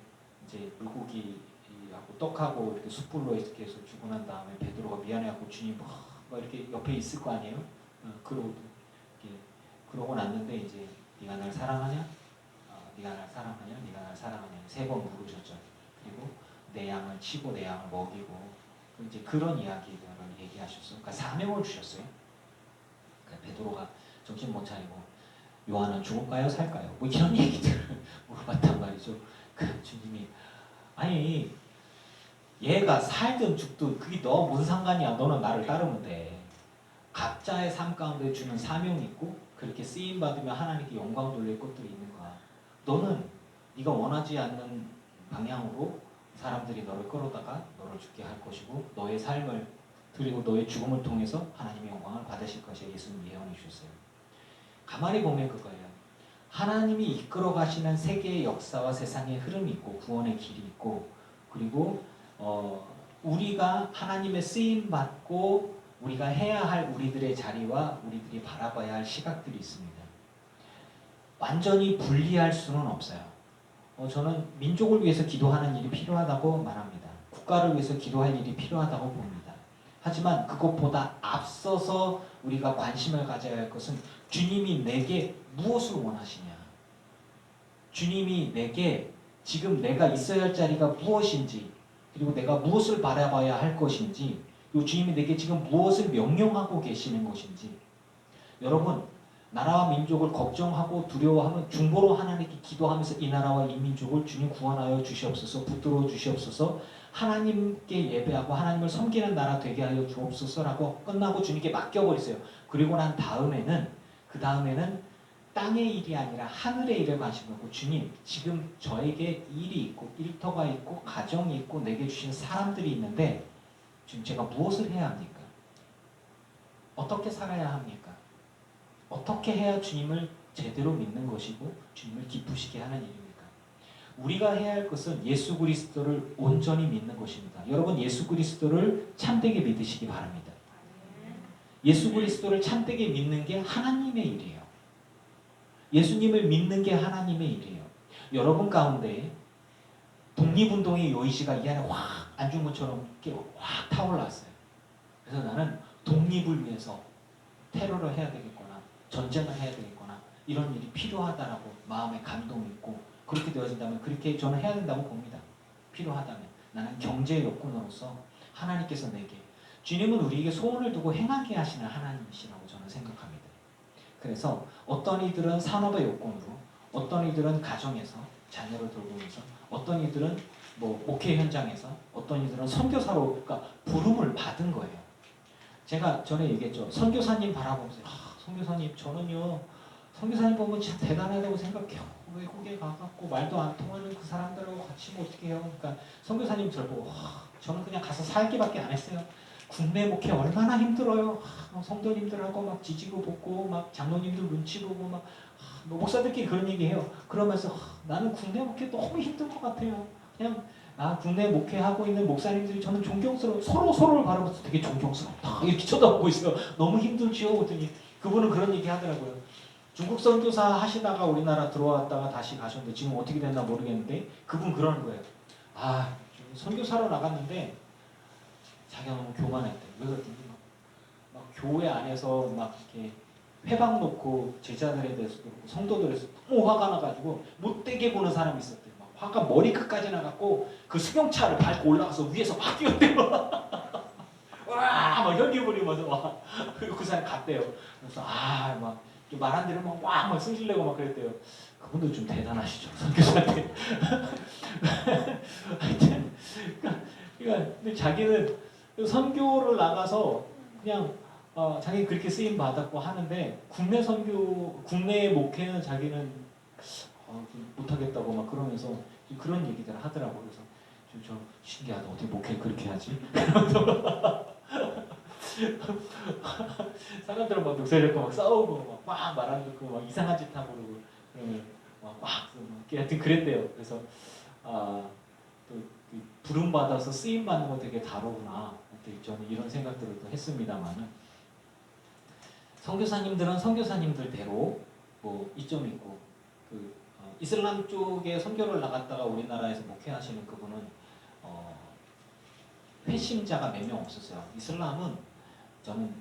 S4: 이제 물고기하고 떡하고 이렇게 숯불로 이렇게 해서 주고 난 다음에 베드로가 미안해갖고 주님 막 이렇게 옆에 있을 거 아니에요? 그러고 났는데 이제 네가 날 사랑하냐? 네가 날 사랑하냐? 네가 날 사랑하냐? 3번 물으셨죠. 그리고 내 양을 치고 내 양을 먹이고 이제 그런 이야기들을 얘기하셨어요. 그러니까 사명을 주셨어요. 그러니까 베드로가 정신 못 차리고 요한은 죽을까요? 살까요? 뭐 이런 얘기들을 물어봤단 말이죠. 그 주님이 아니 얘가 살든 죽든 그게 너 무슨 상관이야. 너는 나를 따르면 돼. 각자의 삶 가운데 주는 사명이 있고 그렇게 쓰임 받으면 하나님께 영광 돌릴 것들이 있는 거야. 너는 네가 원하지 않는 방향으로 사람들이 너를 끌어다가 너를 죽게 할 것이고 너의 삶을 그리고 너의 죽음을 통해서 하나님의 영광을 받으실 것이야. 예수님 예언해 주셨어요. 가만히 보면 그거예요. 하나님이 이끌어 가시는 세계의 역사와 세상의 흐름이 있고 구원의 길이 있고 그리고 우리가 하나님의 쓰임 받고 우리가 해야 할 우리들의 자리와 우리들이 바라봐야 할 시각들이 있습니다. 완전히 분리할 수는 없어요. 저는 민족을 위해서 기도하는 일이 필요하다고 말합니다. 국가를 위해서 기도할 일이 필요하다고 봅니다. 하지만 그것보다 앞서서 우리가 관심을 가져야 할 것은 주님이 내게 무엇을 원하시냐. 주님이 내게 지금 내가 있어야 할 자리가 무엇인지 그리고 내가 무엇을 바라봐야 할 것인지 그리고 주님이 내게 지금 무엇을 명령하고 계시는 것인지 여러분 나라와 민족을 걱정하고 두려워하면 중보로 하나님께 기도하면서 이 나라와 이 민족을 주님 구원하여 주시옵소서 붙들어 주시옵소서 하나님께 예배하고 하나님을 섬기는 나라 되게 하여 주옵소서라고 끝나고 주님께 맡겨버리세요. 그리고 난 다음에는 땅의 일이 아니라 하늘의 일을 관심 갖고 주님 지금 저에게 일이 있고 일터가 있고 가정이 있고 내게 주신 사람들이 있는데 지금 제가 무엇을 해야 합니까? 어떻게 살아야 합니까? 어떻게 해야 주님을 제대로 믿는 것이고 주님을 기쁘시게 하는 일입니까? 우리가 해야 할 것은 예수 그리스도를 온전히 믿는 것입니다. 여러분 예수 그리스도를 참되게 믿으시기 바랍니다. 예수 그리스도를 참되게 믿는 게 하나님의 일이에요. 예수님을 믿는 게 하나님의 일이에요. 여러분 가운데 독립운동의 요이시가 이 안에 확 안중 것처럼 확 타올랐어요. 그래서 나는 독립을 위해서 테러를 해야 되겠거나 전쟁을 해야 되겠거나 이런 일이 필요하다라고 마음에 감동이 있고 그렇게 되어진다면 그렇게 저는 해야 된다고 봅니다. 필요하다면 나는 경제의 여건으로서 하나님께서 내게 주님은 우리에게 소원을 두고 행하게 하시는 하나님이시라고 저는 생각합니다. 그래서 어떤 이들은 산업의 요건으로 어떤 이들은 가정에서 자녀를 돌보면서 어떤 이들은 목회 현장에서 어떤 이들은 선교사로 그러니까 부름을 받은 거예요. 제가 전에 얘기했죠. 선교사님 바라보면서 선교사님 저는요 선교사님 보면 진짜 대단하다고 생각해요. 외국에 가갖고 말도 안 통하는 그 사람들하고 같이 어떻게 해요. 그러니까 선교사님 저를 보고 저는 그냥 가서 살기밖에 안 했어요. 국내 목회 얼마나 힘들어요. 성도님들하고 막 지지고 볶고 막 장로님들 눈치 보고 막 목사들끼리 그런 얘기해요. 그러면서 나는 국내 목회 너무 힘든 것 같아요. 그냥 국내 목회하고 있는 목사님들이 저는 존경스러워 서로를 바라보면서 되게 존경스럽다 이렇게 쳐다보고 있어요. 너무 힘들지요. 그랬더니 그분은 그런 얘기 하더라고요. 중국 선교사 하시다가 우리나라 들어왔다가 다시 가셨는데 지금 어떻게 됐나 모르겠는데 그분 그러는 거예요. 선교사로 나갔는데 자기가 너무 교만했대. 왜 그랬더니 막 교회 안에서 막 이렇게 회방 놓고 제자들에 대해서도 그렇고 성도들에 대해서 너무 화가 나가지고 못되게 보는 사람이 있었대요. 막 화가 머리끝까지 나갔고 그 수경차를 밟고 올라가서 위에서 막 뛰었대요. 와! 막 혈기 부리면서 막 그리고 그 사람 갔대요. 그래서 막 말한 대로 막 승질내고 막 그랬대요. 그분도 좀 대단하시죠. 선교사한테. 하여튼 그러니까 근데 자기는 선교를 나가서 그냥 자기 그렇게 쓰임 받았고 하는데 국내 목회는 자기는 못하겠다고 막 그러면서 그런 얘기들을 하더라고. 그래서 저 신기하다. 어떻게 목회를 그렇게 하지? 사람들은 막 녹색이고 막 싸우고 막 말 안 듣고 막 이상한 짓 하고 그러고 그러면 하여튼 그랬대요. 그래서 또 부름 받아서 쓰임 받는 거 되게 다르구나. 저는 이런 생각들을 또 했습니다만은 선교사님들은 선교사님들대로 이점 있고 이슬람 쪽에 선교를 나갔다가 우리나라에서 목회하시는 그분은 회심자가 몇 명 없었어요. 이슬람은 저는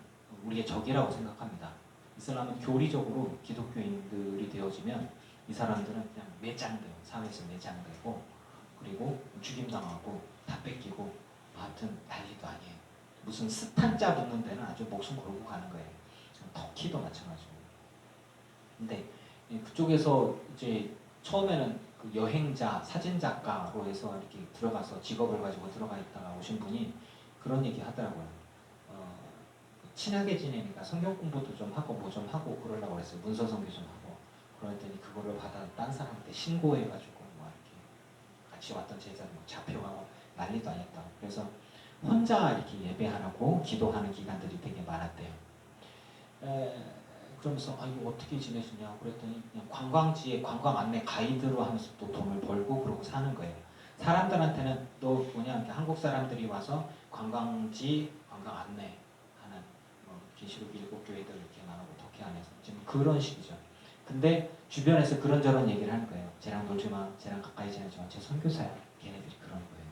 S4: 우리의 적이라고 생각합니다. 이슬람은 교리적으로 기독교인들이 되어지면 이 사람들은 그냥 매장돼요. 사회에서 매장되고 그리고 죽임당하고 다 뺏기고 하여튼 난리도 아니에요. 무슨 스탄자 붙는 데는 아주 목숨 걸고 가는 거예요. 터키도 마찬가지고. 근데 그쪽에서 이제 처음에는 그 여행자, 사진작가로 해서 이렇게 들어가서 직업을 가지고 들어가 있다가 오신 분이 그런 얘기 하더라고요. 친하게 지내니까 성경 공부도 좀 하고 뭐 좀 하고 그러려고 그랬어요. 문서 선교 좀 하고. 그랬더니 그거를 받아 딴 사람한테 신고해가지고 뭐 이렇게 같이 왔던 제자들 뭐 잡혀가고 난리도 아니었다고. 그래서 혼자 이렇게 예배하라고 기도하는 기간들이 되게 많았대요. 그러면서 이거 어떻게 지내시냐 그랬더니 그냥 관광지에 관광 안내 가이드로 하면서 또 돈을 벌고 그러고 사는 거예요. 사람들한테는 또 뭐냐 한국 사람들이 와서 관광지 관광 안내하는 계시록 7교회들 이렇게 나누고 터키 안에서 지금 그런 식이죠. 근데 주변에서 그런저런 얘기를 하는 거예요. 쟤랑 놀지 마, 쟤랑 가까이 지내지 마, 쟤 선교사야. 걔네들이 그런 거예요.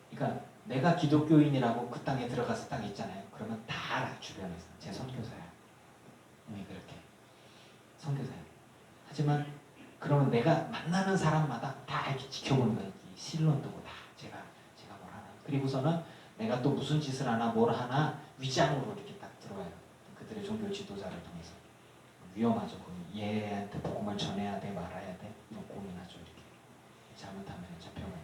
S4: 그러니까 내가 기독교인이라고 그 땅에 들어가서 딱 있잖아요. 그러면 다 알아 주변에서 쟤 선교사야. 왜 그렇게 선교사야. 하지만 그러면 내가 만나는 사람마다 다 이렇게 지켜보는 거예요. 실론 두고 다 제가 뭘 하나. 그리고서는 내가 또 무슨 짓을 하나 뭘 하나 위장으로 이렇게 딱 들어와요. 그들의 종교 지도자를 통해서. 위험하죠. 얘한테 복음을 전해야 돼 말아야 돼 이런 고민하죠. 이렇게 잘못하면 잡혀가요.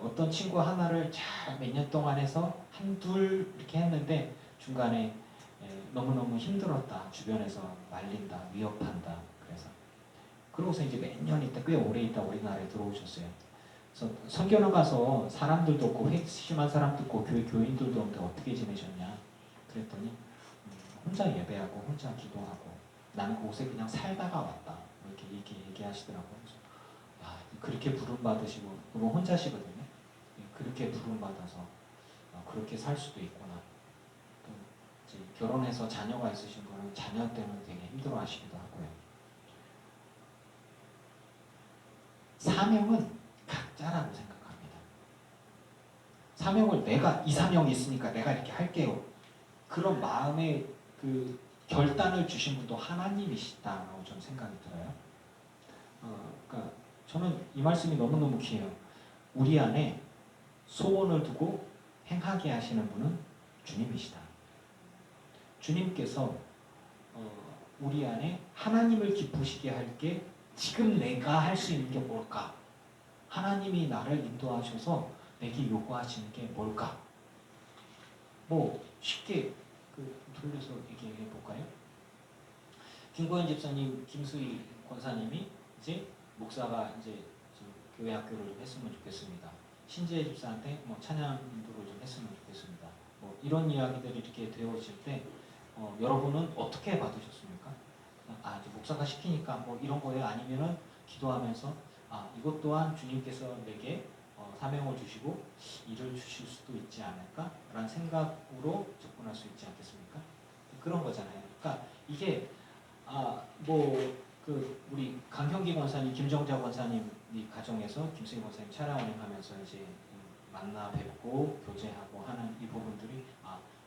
S4: 어떤 친구 하나를 잘 몇 년 동안 해서 한둘 이렇게 했는데 중간에 너무너무 힘들었다. 주변에서 말린다. 위협한다. 그래서 그러고서 이제 몇 년 있다 꽤 오래 있다 우리나라에 들어오셨어요. 그래서 선교는 가서 사람들도 없고 핵심한 사람도 없고 교인들도 없는데 어떻게 지내셨냐 그랬더니 혼자 예배하고 혼자 기도하고 나는 그곳에 그냥 살다가 왔다 이렇게 얘기하시더라고요. 그래서 그렇게 부름 받으시고 그분 혼자시거든요. 그렇게 부름 받아서 그렇게 살 수도 있구나. 또 이제 결혼해서 자녀가 있으신 분은 자녀 때문에 되게 힘들어하시기도 하고요. 사명은 각자라고 생각합니다. 사명을 내가 이 사명이 있으니까 내가 이렇게 할게요. 그런 마음의 그 결단을 주신 분도 하나님이시다라고 좀 생각이 들어요. 그러니까 저는 이 말씀이 너무너무 귀해요. 우리 안에 소원을 두고 행하게 하시는 분은 주님이시다. 주님께서 우리 안에 하나님을 기쁘시게 할 게 지금 내가 할 수 있는 게 뭘까? 하나님이 나를 인도하셔서 내게 요구하시는 게 뭘까? 뭐 쉽게 돌려서 얘기해 볼까요? 김고현 집사님, 김수희 권사님이 이제 목사가 이제 교회 학교를 좀 했으면 좋겠습니다. 신재 집사한테 뭐 찬양 인도를 좀 했으면 좋겠습니다. 뭐 이런 이야기들이 이렇게 되어질 때 여러분은 어떻게 받으셨습니까? 이제 목사가 시키니까 뭐 이런 거예요? 아니면은 기도하면서 이것 또한 주님께서 내게 사명을 주시고 일을 주실 수도 있지 않을까? 라는 생각으로 접근할 수 있지 않겠습니까? 그런 거잖아요. 그러니까 이게 우리 강형기 권사님, 김정자 권사님 이 가정에서 김수희 권사님 차량 운행하면서 이제 만나 뵙고 교제하고 하는 이 부분들이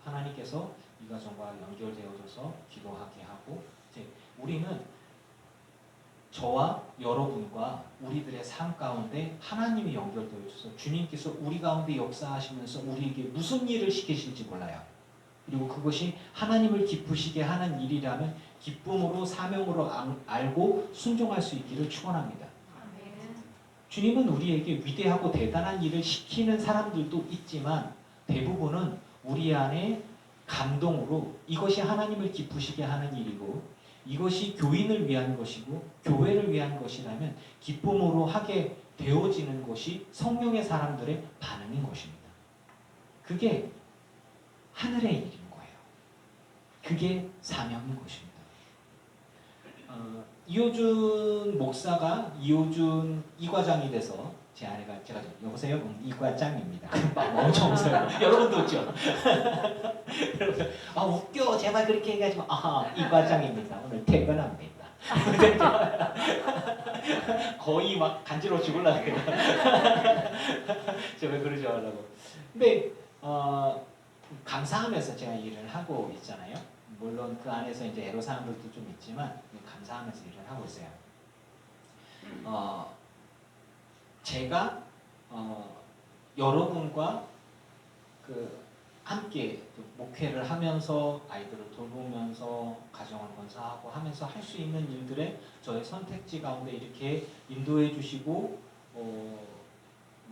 S4: 하나님께서 이 가정과 연결되어져서 기도하게 하고 이제 우리는 저와 여러분과 우리들의 삶 가운데 하나님이 연결되어 있어서 주님께서 우리 가운데 역사하시면서 우리에게 무슨 일을 시키실지 몰라요. 그리고 그것이 하나님을 기쁘시게 하는 일이라면 기쁨으로 사명으로 알고 순종할 수 있기를 축원합니다. 주님은 우리에게 위대하고 대단한 일을 시키는 사람들도 있지만 대부분은 우리 안에 감동으로 이것이 하나님을 기쁘시게 하는 일이고 이것이 교인을 위한 것이고 교회를 위한 것이라면 기쁨으로 하게 되어지는 것이 성령의 사람들의 반응인 것입니다. 그게 하늘의 일인 거예요. 그게 사명인 것입니다. 이호준 목사가 이호준 이과장이 돼서 제 아내가 제가 여보세요? 이과장입니다. 엄청 웃어요. 여러분도 웃죠? 여러분 웃겨 제발 그렇게 얘기하지 마. 이과장입니다. 오늘 퇴근합니다. 거의 막 간지러워 죽을라 그래. 제가 그러지 말라고. 근데 감사하면서 제가 일을 하고 있잖아요. 물론 그 안에서 이제 애로사항들도 좀 있지만 감사하면서 일을 하고 있어요. 제가 여러분과 함께 목회를 하면서 아이들을 돌보면서 가정을 건사하고 하면서 할 수 있는 일들에 저의 선택지 가운데 이렇게 인도해 주시고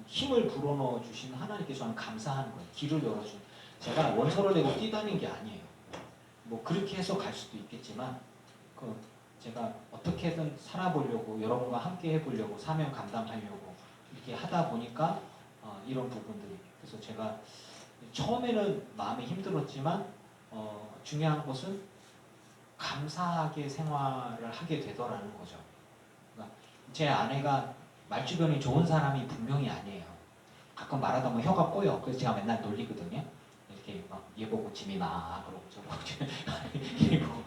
S4: 힘을 불어넣어 주신 하나님께 저는 감사하는 거예요. 길을 열어준. 제가 원서를 내고 뛰다닌 게 아니에요. 뭐 그렇게 해서 갈 수도 있겠지만 제가 어떻게든 살아보려고 여러분과 함께 해보려고 사명 감당하려고 이렇게 하다 보니까 이런 부분들이 그래서 제가 처음에는 마음이 힘들었지만 중요한 것은 감사하게 생활을 하게 되더라는 거죠. 그러니까 제 아내가 말주변이 좋은 사람이 분명히 아니에요. 가끔 말하다 보면 혀가 꼬여. 그래서 제가 맨날 놀리거든요. 이렇게 막 얘 보고 지민아 그러고 저 보고 얘 보고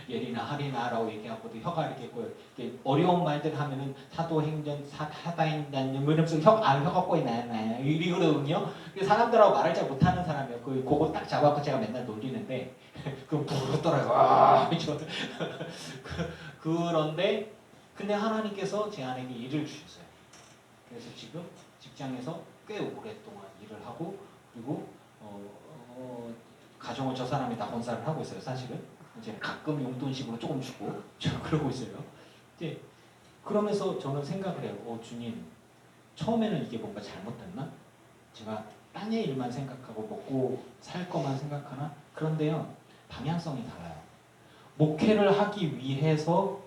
S4: 예리나 하리나라고 얘기하고도 혀가 이렇게 꼬여. 이렇게 어려운 말들 하면은 사도행전 사다행전 이러면서 혀가 꼬이네 이러거든요. 사람들하고 말을 잘 못하는 사람이에요. 그거 딱 잡아서 제가 맨날 놀리는데 그럼 부르더라고요. 그런데 근데 하나님께서 제 아내에게 일을 주셨어요. 그래서 지금 직장에서 꽤 오랫동안 일을 하고 그리고 가정을 저 사람이 다 건사를 하고 있어요. 사실은 이제 가끔 용돈식으로 조금 주고 그러고 있어요. 이제 그러면서 저는 생각을 해요. 주님 처음에는 이게 뭔가 잘못됐나? 제가 땅의 일만 생각하고 먹고 살 것만 생각하나? 그런데요 방향성이 달라요. 목회를 하기 위해서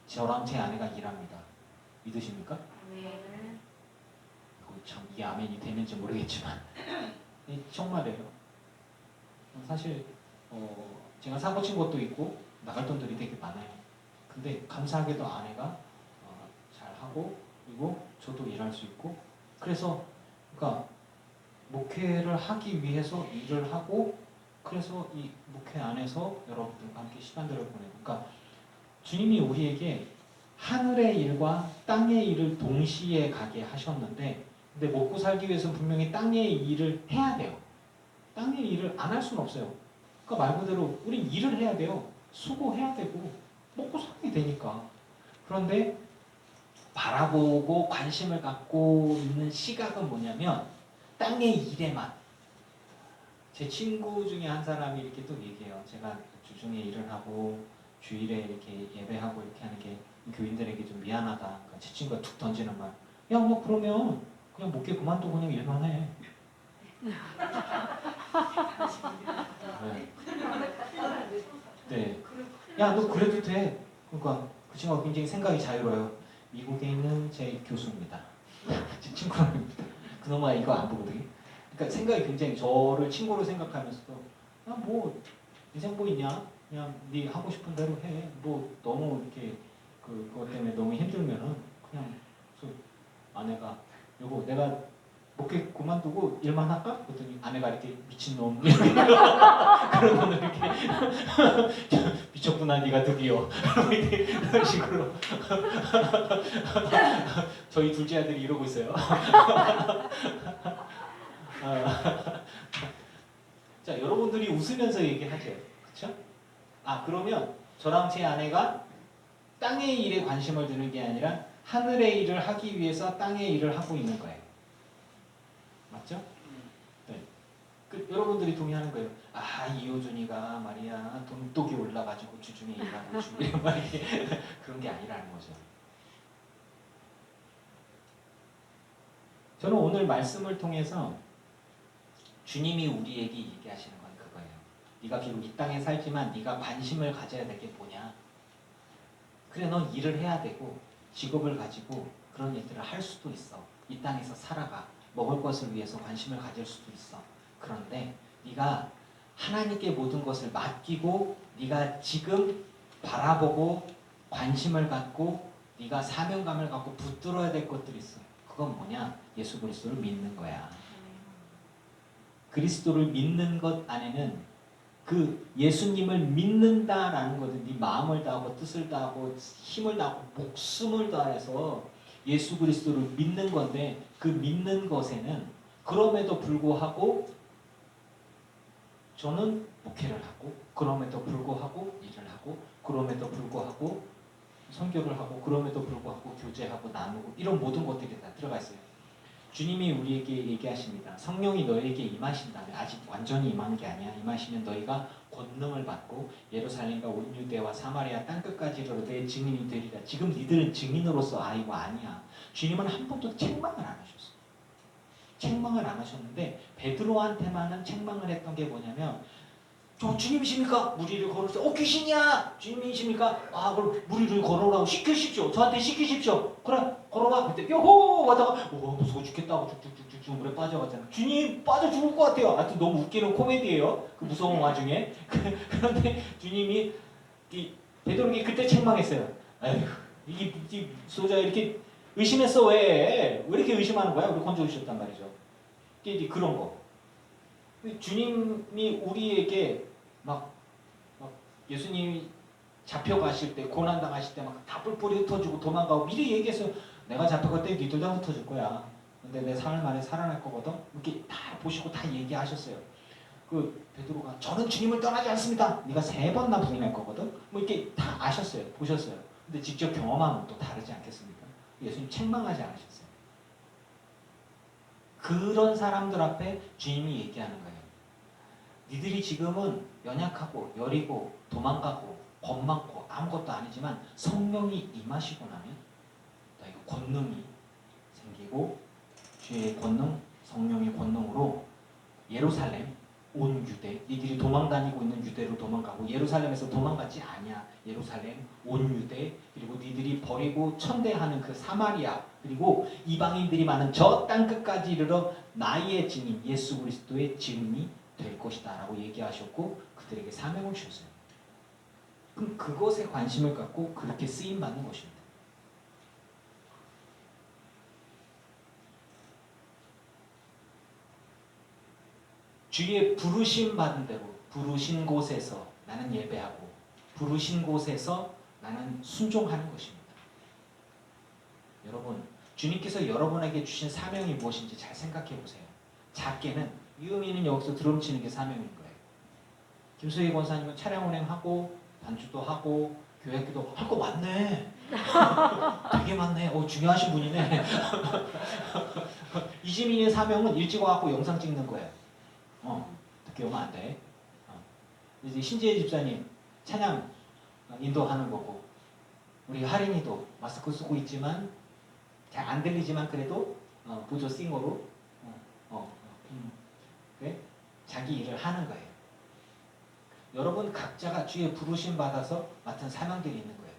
S4: 저랑 제 아내가 일합니다. 믿으십니까?
S3: 네.
S4: 참 이 아멘이 되는지 모르겠지만 정말이에요. 사실 제가 사고 친 것도 있고 나갈 돈들이 되게 많아요. 근데 감사하게도 아내가 잘하고 그리고 저도 일할 수 있고 그래서 그러니까 목회를 하기 위해서 일을 하고 그래서 이 목회 안에서 여러분들과 함께 시간들을 보내고 그러니까 주님이 우리에게 하늘의 일과 땅의 일을 동시에 가게 하셨는데 근데 먹고 살기 위해서는 분명히 땅의 일을 해야 돼요. 땅의 일을 안 할 수는 없어요. 그러니까 말 그대로 우린 일을 해야 돼요. 수고해야 되고 먹고 살게 되니까. 그런데 바라보고 관심을 갖고 있는 시각은 뭐냐면 땅의 일에만. 제 친구 중에 한 사람이 이렇게 또 얘기해요. 제가 주중에 일을 하고 주일에 이렇게 예배하고 이렇게 하는 게 교인들에게 좀 미안하다. 그러니까 제 친구가 툭 던지는 말. 야, 너 그러면 그냥 목회 그만두고 그냥 일만 해. 네. 야, 너 그래도 돼. 그러니까 그 친구가 굉장히 생각이 자유로워요. 미국에 있는 제 교수입니다. 제 친구입니다. 그놈아 이거 안 보거든요. 그러니까 생각이 굉장히 저를 친구로 생각하면서도 야, 뭐 인생 뭐 있냐? 그냥 네 하고 싶은 대로 해. 뭐 너무 이렇게 그것 때문에 너무 힘들면은 그냥 아내가 여보 내가 목회 그만두고 일만 할까? 그랬더니 아내가 이렇게 미친놈 그런 놈을 이렇게 미쳤구나 네가 드디어 이런 식으로 저희 둘째 아들이 이러고 있어요. 자 여러분들이 웃으면서 얘기하죠. 그렇죠? 그러면 저랑 제 아내가 땅의 일에 관심을 두는 게 아니라 하늘의 일을 하기 위해서 땅의 일을 하고 있는 거예요. 맞죠? 네. 여러분들이 동의하는 거예요. 이효준이가 말이야 돈독이 올라가지고 주중에 일하고 주중에 그런 게 아니라는 거죠. 저는 오늘 말씀을 통해서 주님이 우리에게 얘기하시는 건 그거예요. 네가 비록 이 땅에 살지만 네가 관심을 가져야 될 게 뭐냐? 그래 넌 일을 해야 되고 직업을 가지고 그런 일들을 할 수도 있어. 이 땅에서 살아가. 먹을 것을 위해서 관심을 가질 수도 있어. 그런데 네가 하나님께 모든 것을 맡기고 네가 지금 바라보고 관심을 갖고 네가 사명감을 갖고 붙들어야 될 것들이 있어. 그건 뭐냐? 예수 그리스도를 믿는 거야. 그리스도를 믿는 것 안에는 그 예수님을 믿는다라는 것은 네 마음을 다하고 뜻을 다하고 힘을 다하고 목숨을 다해서 예수 그리스도를 믿는 건데 그 믿는 것에는 그럼에도 불구하고 저는 목회를 하고 그럼에도 불구하고 일을 하고 그럼에도 불구하고 선교를 하고 그럼에도 불구하고 교제하고 나누고 이런 모든 것들이 다 들어가 있어요. 주님이 우리에게 얘기하십니다. 성령이 너에게 임하신다면 아직 완전히 임한 게 아니야. 임하시면 너희가 권능을 받고 예루살렘과 온 유대와 사마리아 땅끝까지 이르러 내 증인이 되리라. 지금 니들은 증인으로서 아이고 아니야. 주님은 한 번도 책망을 안 하셨어. 책망을 안 하셨는데 베드로한테만은 책망을 했던 게 뭐냐면 저 주님이십니까? 무리를 걸으세요. 귀신이야! 주님이십니까? 그럼 무리를 걸어오라고 시키십시오. 저한테 시키십시오. 그래, 걸어와. 그때 요호! 하다가 무서워 죽겠다고 쭉쭉쭉쭉 물에 빠져가잖아. 주님 빠져 죽을 것 같아요. 하여튼 너무 웃기는 코미디예요. 그 무서운 와중에. 그런데 주님이 베드로에게 그때 책망했어요. 아이고, 이 소자 이렇게 의심했어. 왜 이렇게 의심하는 거야? 우리 건져 주셨단 말이죠. 이게 그런 거. 주님이 우리에게 막 예수님이 잡혀가실 때 고난당하실 때 막 다 뿔뿔이 흩어지고 도망가고 미리 얘기했어요. 내가 잡혀갈 때 니들 다 흩어질 거야. 근데 내 사흘 만에 살아날 거거든. 이렇게 다 보시고 다 얘기하셨어요. 그 베드로가 저는 주님을 떠나지 않습니다. 네가 3번 나 부인할 거거든. 뭐 이렇게 다 아셨어요. 보셨어요. 근데 직접 경험하면 또 다르지 않겠습니까? 예수님 책망하지 않으셨어요. 그런 사람들 앞에 주님이 얘기하는 거예요. 니들이 지금은 연약하고 여리고 도망가고 겁 많고 아무것도 아니지만 성령이 임하시고 나면 너희가 권능이 생기고 주의 권능, 성령의 권능으로 예루살렘, 온 유대, 니들이 도망다니고 있는 유대로 도망가고 예루살렘에서 도망가지 아니야. 예루살렘, 온 유대, 그리고 니들이 버리고 천대하는 그 사마리아, 그리고 이방인들이 많은 저 땅끝까지 이르러 나의 증인, 예수 그리스도의 증인이 될 것이다 라고 얘기하셨고 그들에게 사명을 주셨어요. 그럼 그것에 관심을 갖고 그렇게 쓰임받는 것입니다. 주의 부르심 받은 대로 부르신 곳에서 나는 예배하고 부르신 곳에서 나는 순종하는 것입니다. 여러분, 주님께서 여러분에게 주신 사명이 무엇인지 잘 생각해 보세요. 작게는 유미는 여기서 드럼 치는 게 사명인 거예요. 김수희 권사님은 차량 운행하고 반주도 하고 교회 기도 할 거 많네. 되게 많네. 중요하신 분이네. 이지민의 사명은 일찍 와갖고 영상 찍는 거예요. 늦게 오면 안 돼. 이제 신지혜 집사님 찬양 인도하는 거고 우리 하린이도 마스크 쓰고 있지만 잘 안 들리지만 그래도 보조 싱어로 그래? 자기 일을 하는 거예요. 여러분 각자가 주의 부르심 받아서 맡은 사명들이 있는 거예요.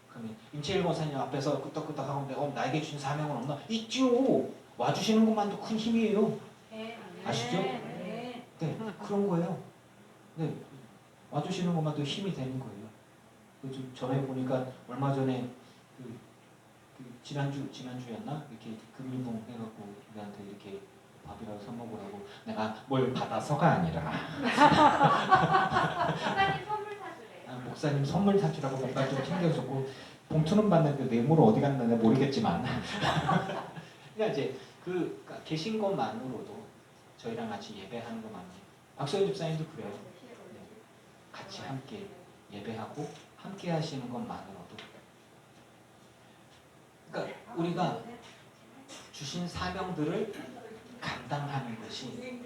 S4: 그러면 임채일 권사님 앞에서 끄떡끄떡 하고 나에게 주신 사명은 없나? 있죠. 와주시는 것만도 큰 힘이에요. 아시죠? 네, 그런 거예요. 네, 와주시는 것만도 힘이 되는 거예요. 전에 보니까 얼마 전에 지난주였나? 이렇게 금일봉 해갖고 우리한테 이렇게 밥이라고 사 먹으라고 내가 뭘 받아서가 아니라
S3: 목사님 선물 사주래요.
S4: 목사님 선물 사주라고 뭔가 좀 챙겨주고 봉투는 받는데 뇌물은 어디 갔나 모르겠지만 그러니까 이제 그러니까 계신 것만으로도 저희랑 같이 예배하는 것만으로 박소연 집사님도 그래요. 네. 같이 함께 예배하고 함께 하시는 것만으로도 그러니까 우리가 주신 사명들을 감당하는 것이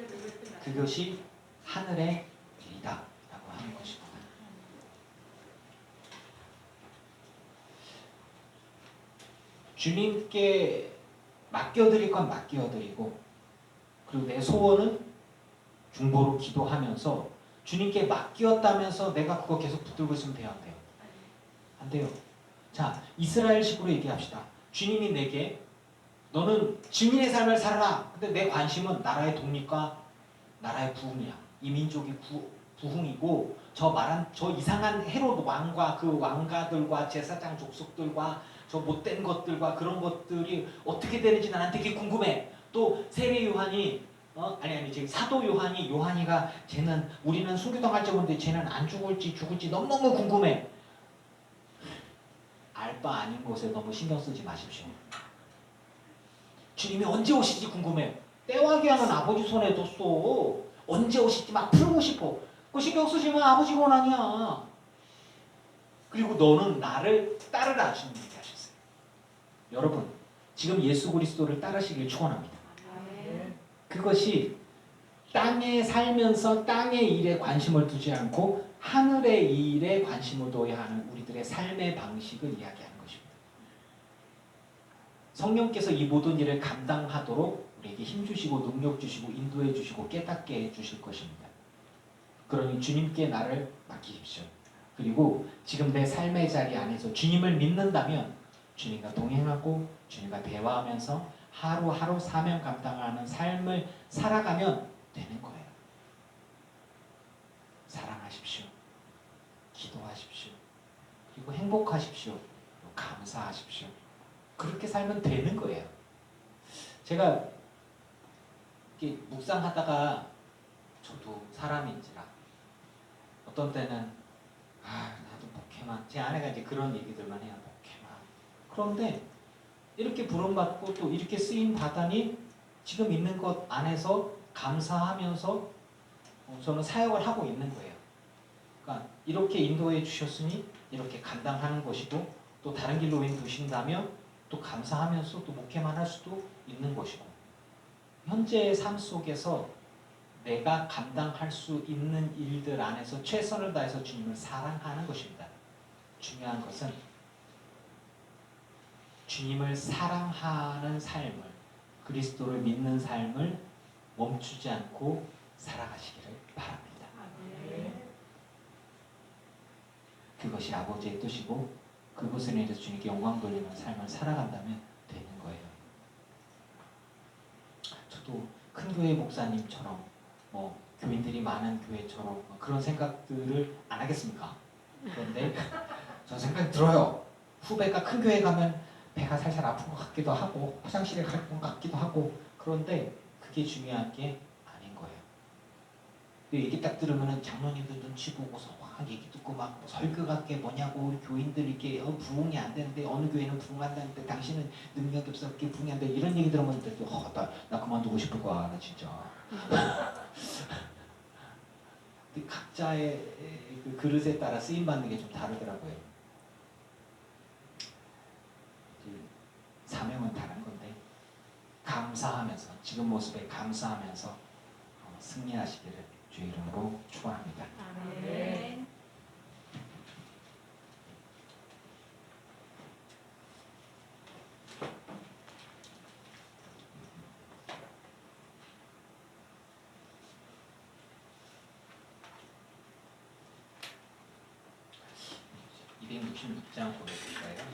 S4: 그것이 하늘의 일이다 라고 하는 것입니다. 주님께 맡겨드릴 건 맡겨드리고 그리고 내 소원은 중보로 기도하면서 주님께 맡겼다면서 내가 그거 계속 붙들고 있으면 돼요? 안 돼요? 안 돼요. 자, 이스라엘식으로 얘기합시다. 주님이 내게 너는 증인의 삶을 살아라. 근데 내 관심은 나라의 독립과 나라의 부흥이야. 이 민족이 부흥이고 저 이상한 헤롯 왕과 그 왕가들과 제사장 족속들과 저 못된 것들과 그런 것들이 어떻게 되는지 나는 되게 궁금해. 또 세례 요한이 아니 지금 사도 요한이가 쟤는 우리는 순교당 갈 적인데 쟤는 안 죽을지 너무너무 궁금해. 알 바 아닌 것에 너무 신경 쓰지 마십시오. 주님이 언제 오실지 궁금해요. 때와 기한은 아버지 손에 뒀어. 언제 오실지 막 풀고 싶어. 그 신경 쓰시면 아버지 권한이야. 그리고 너는 나를 따르라 주님 얘기하셨어요. 여러분 지금 예수 그리스도를 따르시길 축원합니다. 그것이 땅에 살면서 땅의 일에 관심을 두지 않고 하늘의 일에 관심을 둬야 하는 우리들의 삶의 방식을 이야기하는 것입니다. 성령께서 이 모든 일을 감당하도록 우리에게 힘주시고 능력 주시고 인도해 주시고 깨닫게 해 주실 것입니다. 그러니 주님께 나를 맡기십시오. 그리고 지금 내 삶의 자리 안에서 주님을 믿는다면 주님과 동행하고 주님과 대화하면서 하루하루 사명 감당하는 삶을 살아가면 되는 거예요. 사랑하십시오. 기도하십시오. 그리고 행복하십시오. 감사하십시오. 그렇게 살면 되는 거예요. 제가 이렇게 묵상하다가 저도 사람인지라 어떤 때는 나도 목회만 제 아내가 이제 그런 얘기들만 해요. 목회만. 그런데 이렇게 부름받고 또 이렇게 쓰임 받다니 지금 있는 것 안에서 감사하면서 저는 사역을 하고 있는 거예요. 그러니까 이렇게 인도해 주셨으니 이렇게 감당하는 것이고 또 다른 길로 인도신다면 또 감사하면서 또 목회만 할 수도 있는 것이고 현재의 삶 속에서 내가 감당할 수 있는 일들 안에서 최선을 다해서 주님을 사랑하는 것입니다. 중요한 것은 주님을 사랑하는 삶을 그리스도를 믿는 삶을 멈추지 않고 살아가시기를 바랍니다. 그것이 아버지의 뜻이고 그것을 인해서 주님께 영광 돌리는 삶을 살아간다면 되는 거예요. 저도 큰 교회 목사님처럼 교인들이 많은 교회처럼 그런 생각들을 안 하겠습니까? 그런데 저 생각이 들어요. 후배가 큰 교회 가면 배가 살살 아픈 것 같기도 하고 화장실에 갈 것 같기도 하고 그런데 그게 중요한 게 아닌 거예요. 얘기 딱 들으면 장로님들 눈치 보고서 막 얘기 듣고 막 설교가 게 뭐냐고 우리 교인들 이렇게 부흥이 안 되는데 어느 교회는 부흥한다는데 당신은 능력이 없어 그렇게 부흥이 안 돼 이런 얘기 들으면 나 그만두고 싶을 거야 나 진짜. 근데 각자의 그 그릇에 따라 쓰임 받는 게 좀 다르더라고요. 사명은 다른 건데 감사하면서 지금 모습에 감사하면서 승리하시기를 주 이름으로 축원합니다.
S3: 아멘.
S4: 266장 보내드릴까요?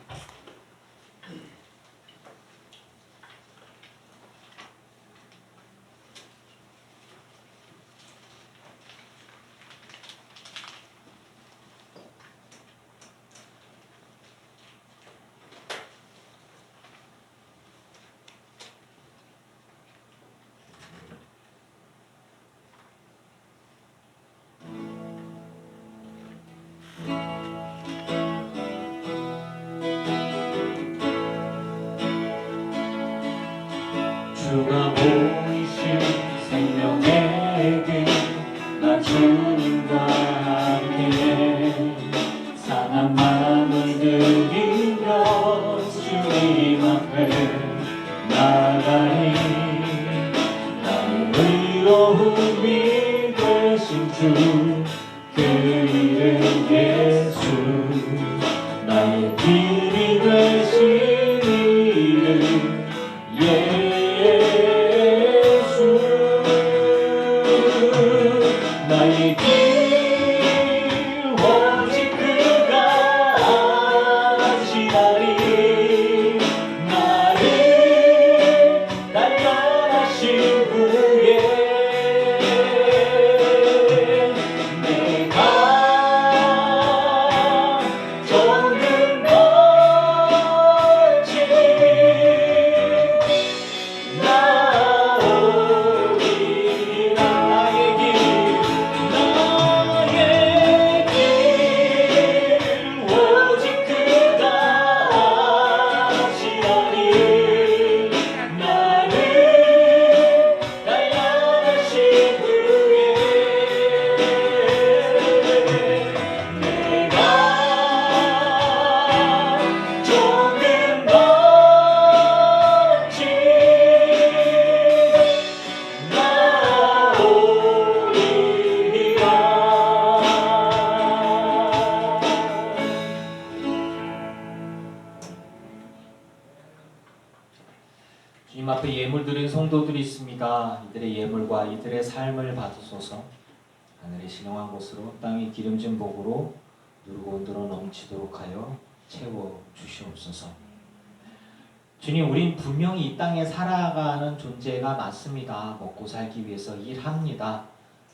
S4: 주님 앞에 예물 드린 성도들이 있습니다. 이들의 예물과 이들의 삶을 받으소서. 하늘의 신령한 곳으로 땅의 기름진 복으로 누르고 늘어 넘치도록 하여 채워 주시옵소서. 주님, 우린 분명히 이 땅에 살아가는 존재가 맞습니다. 먹고 살기 위해서 일합니다.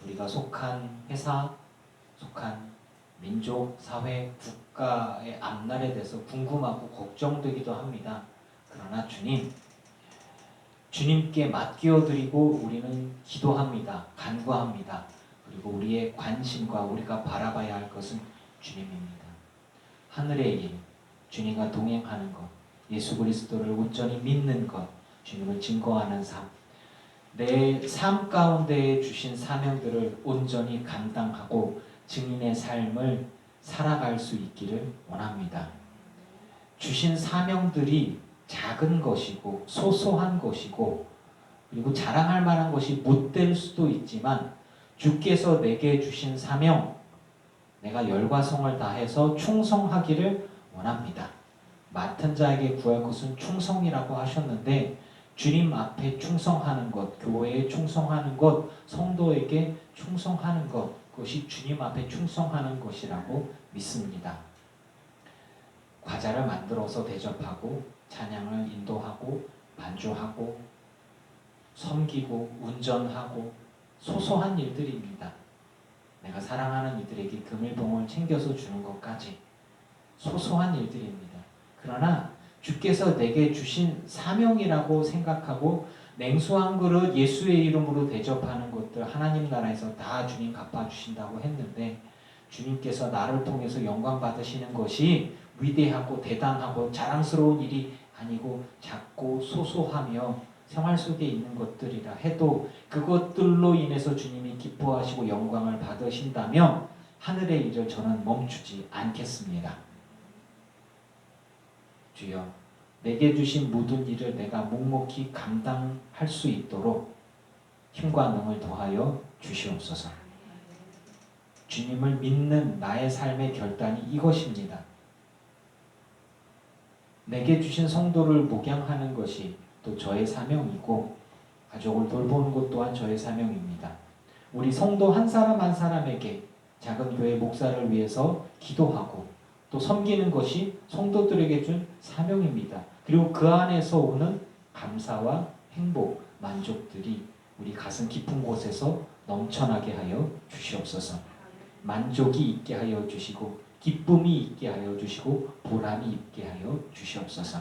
S4: 우리가 속한 회사, 속한 민족, 사회, 국가의 앞날에 대해서 궁금하고 걱정되기도 합니다. 그러나 주님, 주님께 맡겨드리고 우리는 기도합니다. 간구합니다. 그리고 우리의 관심과 우리가 바라봐야 할 것은 주님입니다. 하늘의 일, 주님과 동행하는 것, 예수 그리스도를 온전히 믿는 것, 주님을 증거하는 삶, 내 삶 가운데 주신 사명들을 온전히 감당하고 증인의 삶을 살아갈 수 있기를 원합니다. 주신 사명들이 작은 것이고 소소한 것이고 그리고 자랑할 만한 것이 못 될 수도 있지만 주께서 내게 주신 사명, 내가 열과 성을 다해서 충성하기를 원합니다. 맡은 자에게 구할 것은 충성이라고 하셨는데 주님 앞에 충성하는 것, 교회에 충성하는 것, 성도에게 충성하는 것, 그것이 주님 앞에 충성하는 것이라고 믿습니다. 과자를 만들어서 대접하고 찬양을 인도하고 반주하고 섬기고 운전하고 소소한 일들입니다. 내가 사랑하는 이들에게 금일봉을 챙겨서 주는 것까지 소소한 일들입니다. 그러나 주께서 내게 주신 사명이라고 생각하고 냉수 한 그릇 예수의 이름으로 대접하는 것들 하나님 나라에서 다 주님 갚아주신다고 했는데 주님께서 나를 통해서 영광 받으시는 것이 위대하고 대단하고 자랑스러운 일이 아니고 작고 소소하며 생활 속에 있는 것들이라 해도 그것들로 인해서 주님이 기뻐하시고 영광을 받으신다면 하늘의 일을 저는 멈추지 않겠습니다. 주여, 내게 주신 모든 일을 내가 묵묵히 감당할 수 있도록 힘과 능을 더하여 주시옵소서. 주님을 믿는 나의 삶의 결단이 이것입니다. 내게 주신 성도를 목양하는 것이 또 저의 사명이고 가족을 돌보는 것 또한 저의 사명입니다. 우리 성도 한 사람 한 사람에게 작은 교회 목사를 위해서 기도하고 또 섬기는 것이 성도들에게 준 사명입니다. 그리고 그 안에서 오는 감사와 행복, 만족들이 우리 가슴 깊은 곳에서 넘쳐나게 하여 주시옵소서. 만족이 있게 하여 주시고 기쁨이 있게 하여 주시고 보람이 있게 하여 주시옵소서.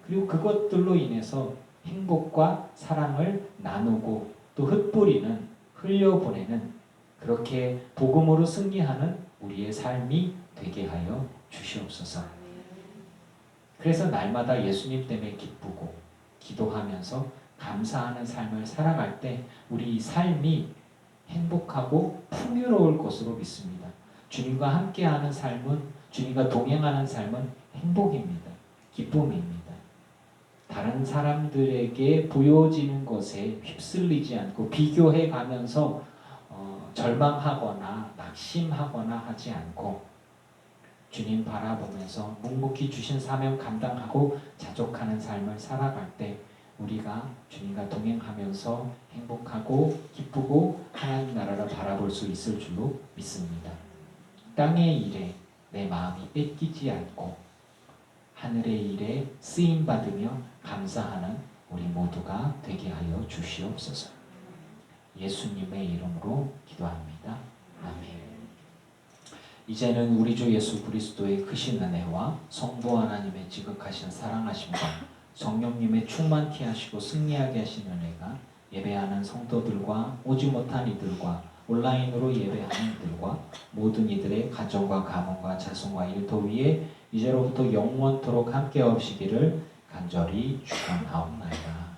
S4: 그리고 그것들로 인해서 행복과 사랑을 나누고 또 흩뿌리는, 흘려보내는 그렇게 복음으로 승리하는 우리의 삶이 되게 하여 주시옵소서. 그래서 날마다 예수님 때문에 기쁘고 기도하면서 감사하는 삶을 살아갈 때 우리 삶이 행복하고 풍요로울 것으로 믿습니다. 주님과 함께하는 삶은, 주님과 동행하는 삶은 행복입니다. 기쁨입니다. 다른 사람들에게 보여지는 것에 휩쓸리지 않고 비교해 가면서 절망하거나 낙심하거나 하지 않고 주님 바라보면서 묵묵히 주신 사명 감당하고 자족하는 삶을 살아갈 때 우리가 주님과 동행하면서 행복하고 기쁘고 하나님 나라를 바라볼 수 있을 줄로 믿습니다. 땅의 일에 내 마음이 뺏기지 않고 하늘의 일에 쓰임받으며 감사하는 우리 모두가 되게 하여 주시옵소서. 예수님의 이름으로 기도합니다. 아멘. 이제는 우리 주 예수 그리스도의 크신 은혜와 성부 하나님의 지극하신 사랑하심과 성령님의 충만케 하시고 승리하게 하신 은혜가 예배하는 성도들과 오지 못한 이들과 온라인으로 예배하는 이들과 모든 이들의 가정과 가문과 자손과 일터 위에 이제로부터 영원토록 함께 하시기를 간절히 축원하옵나이다.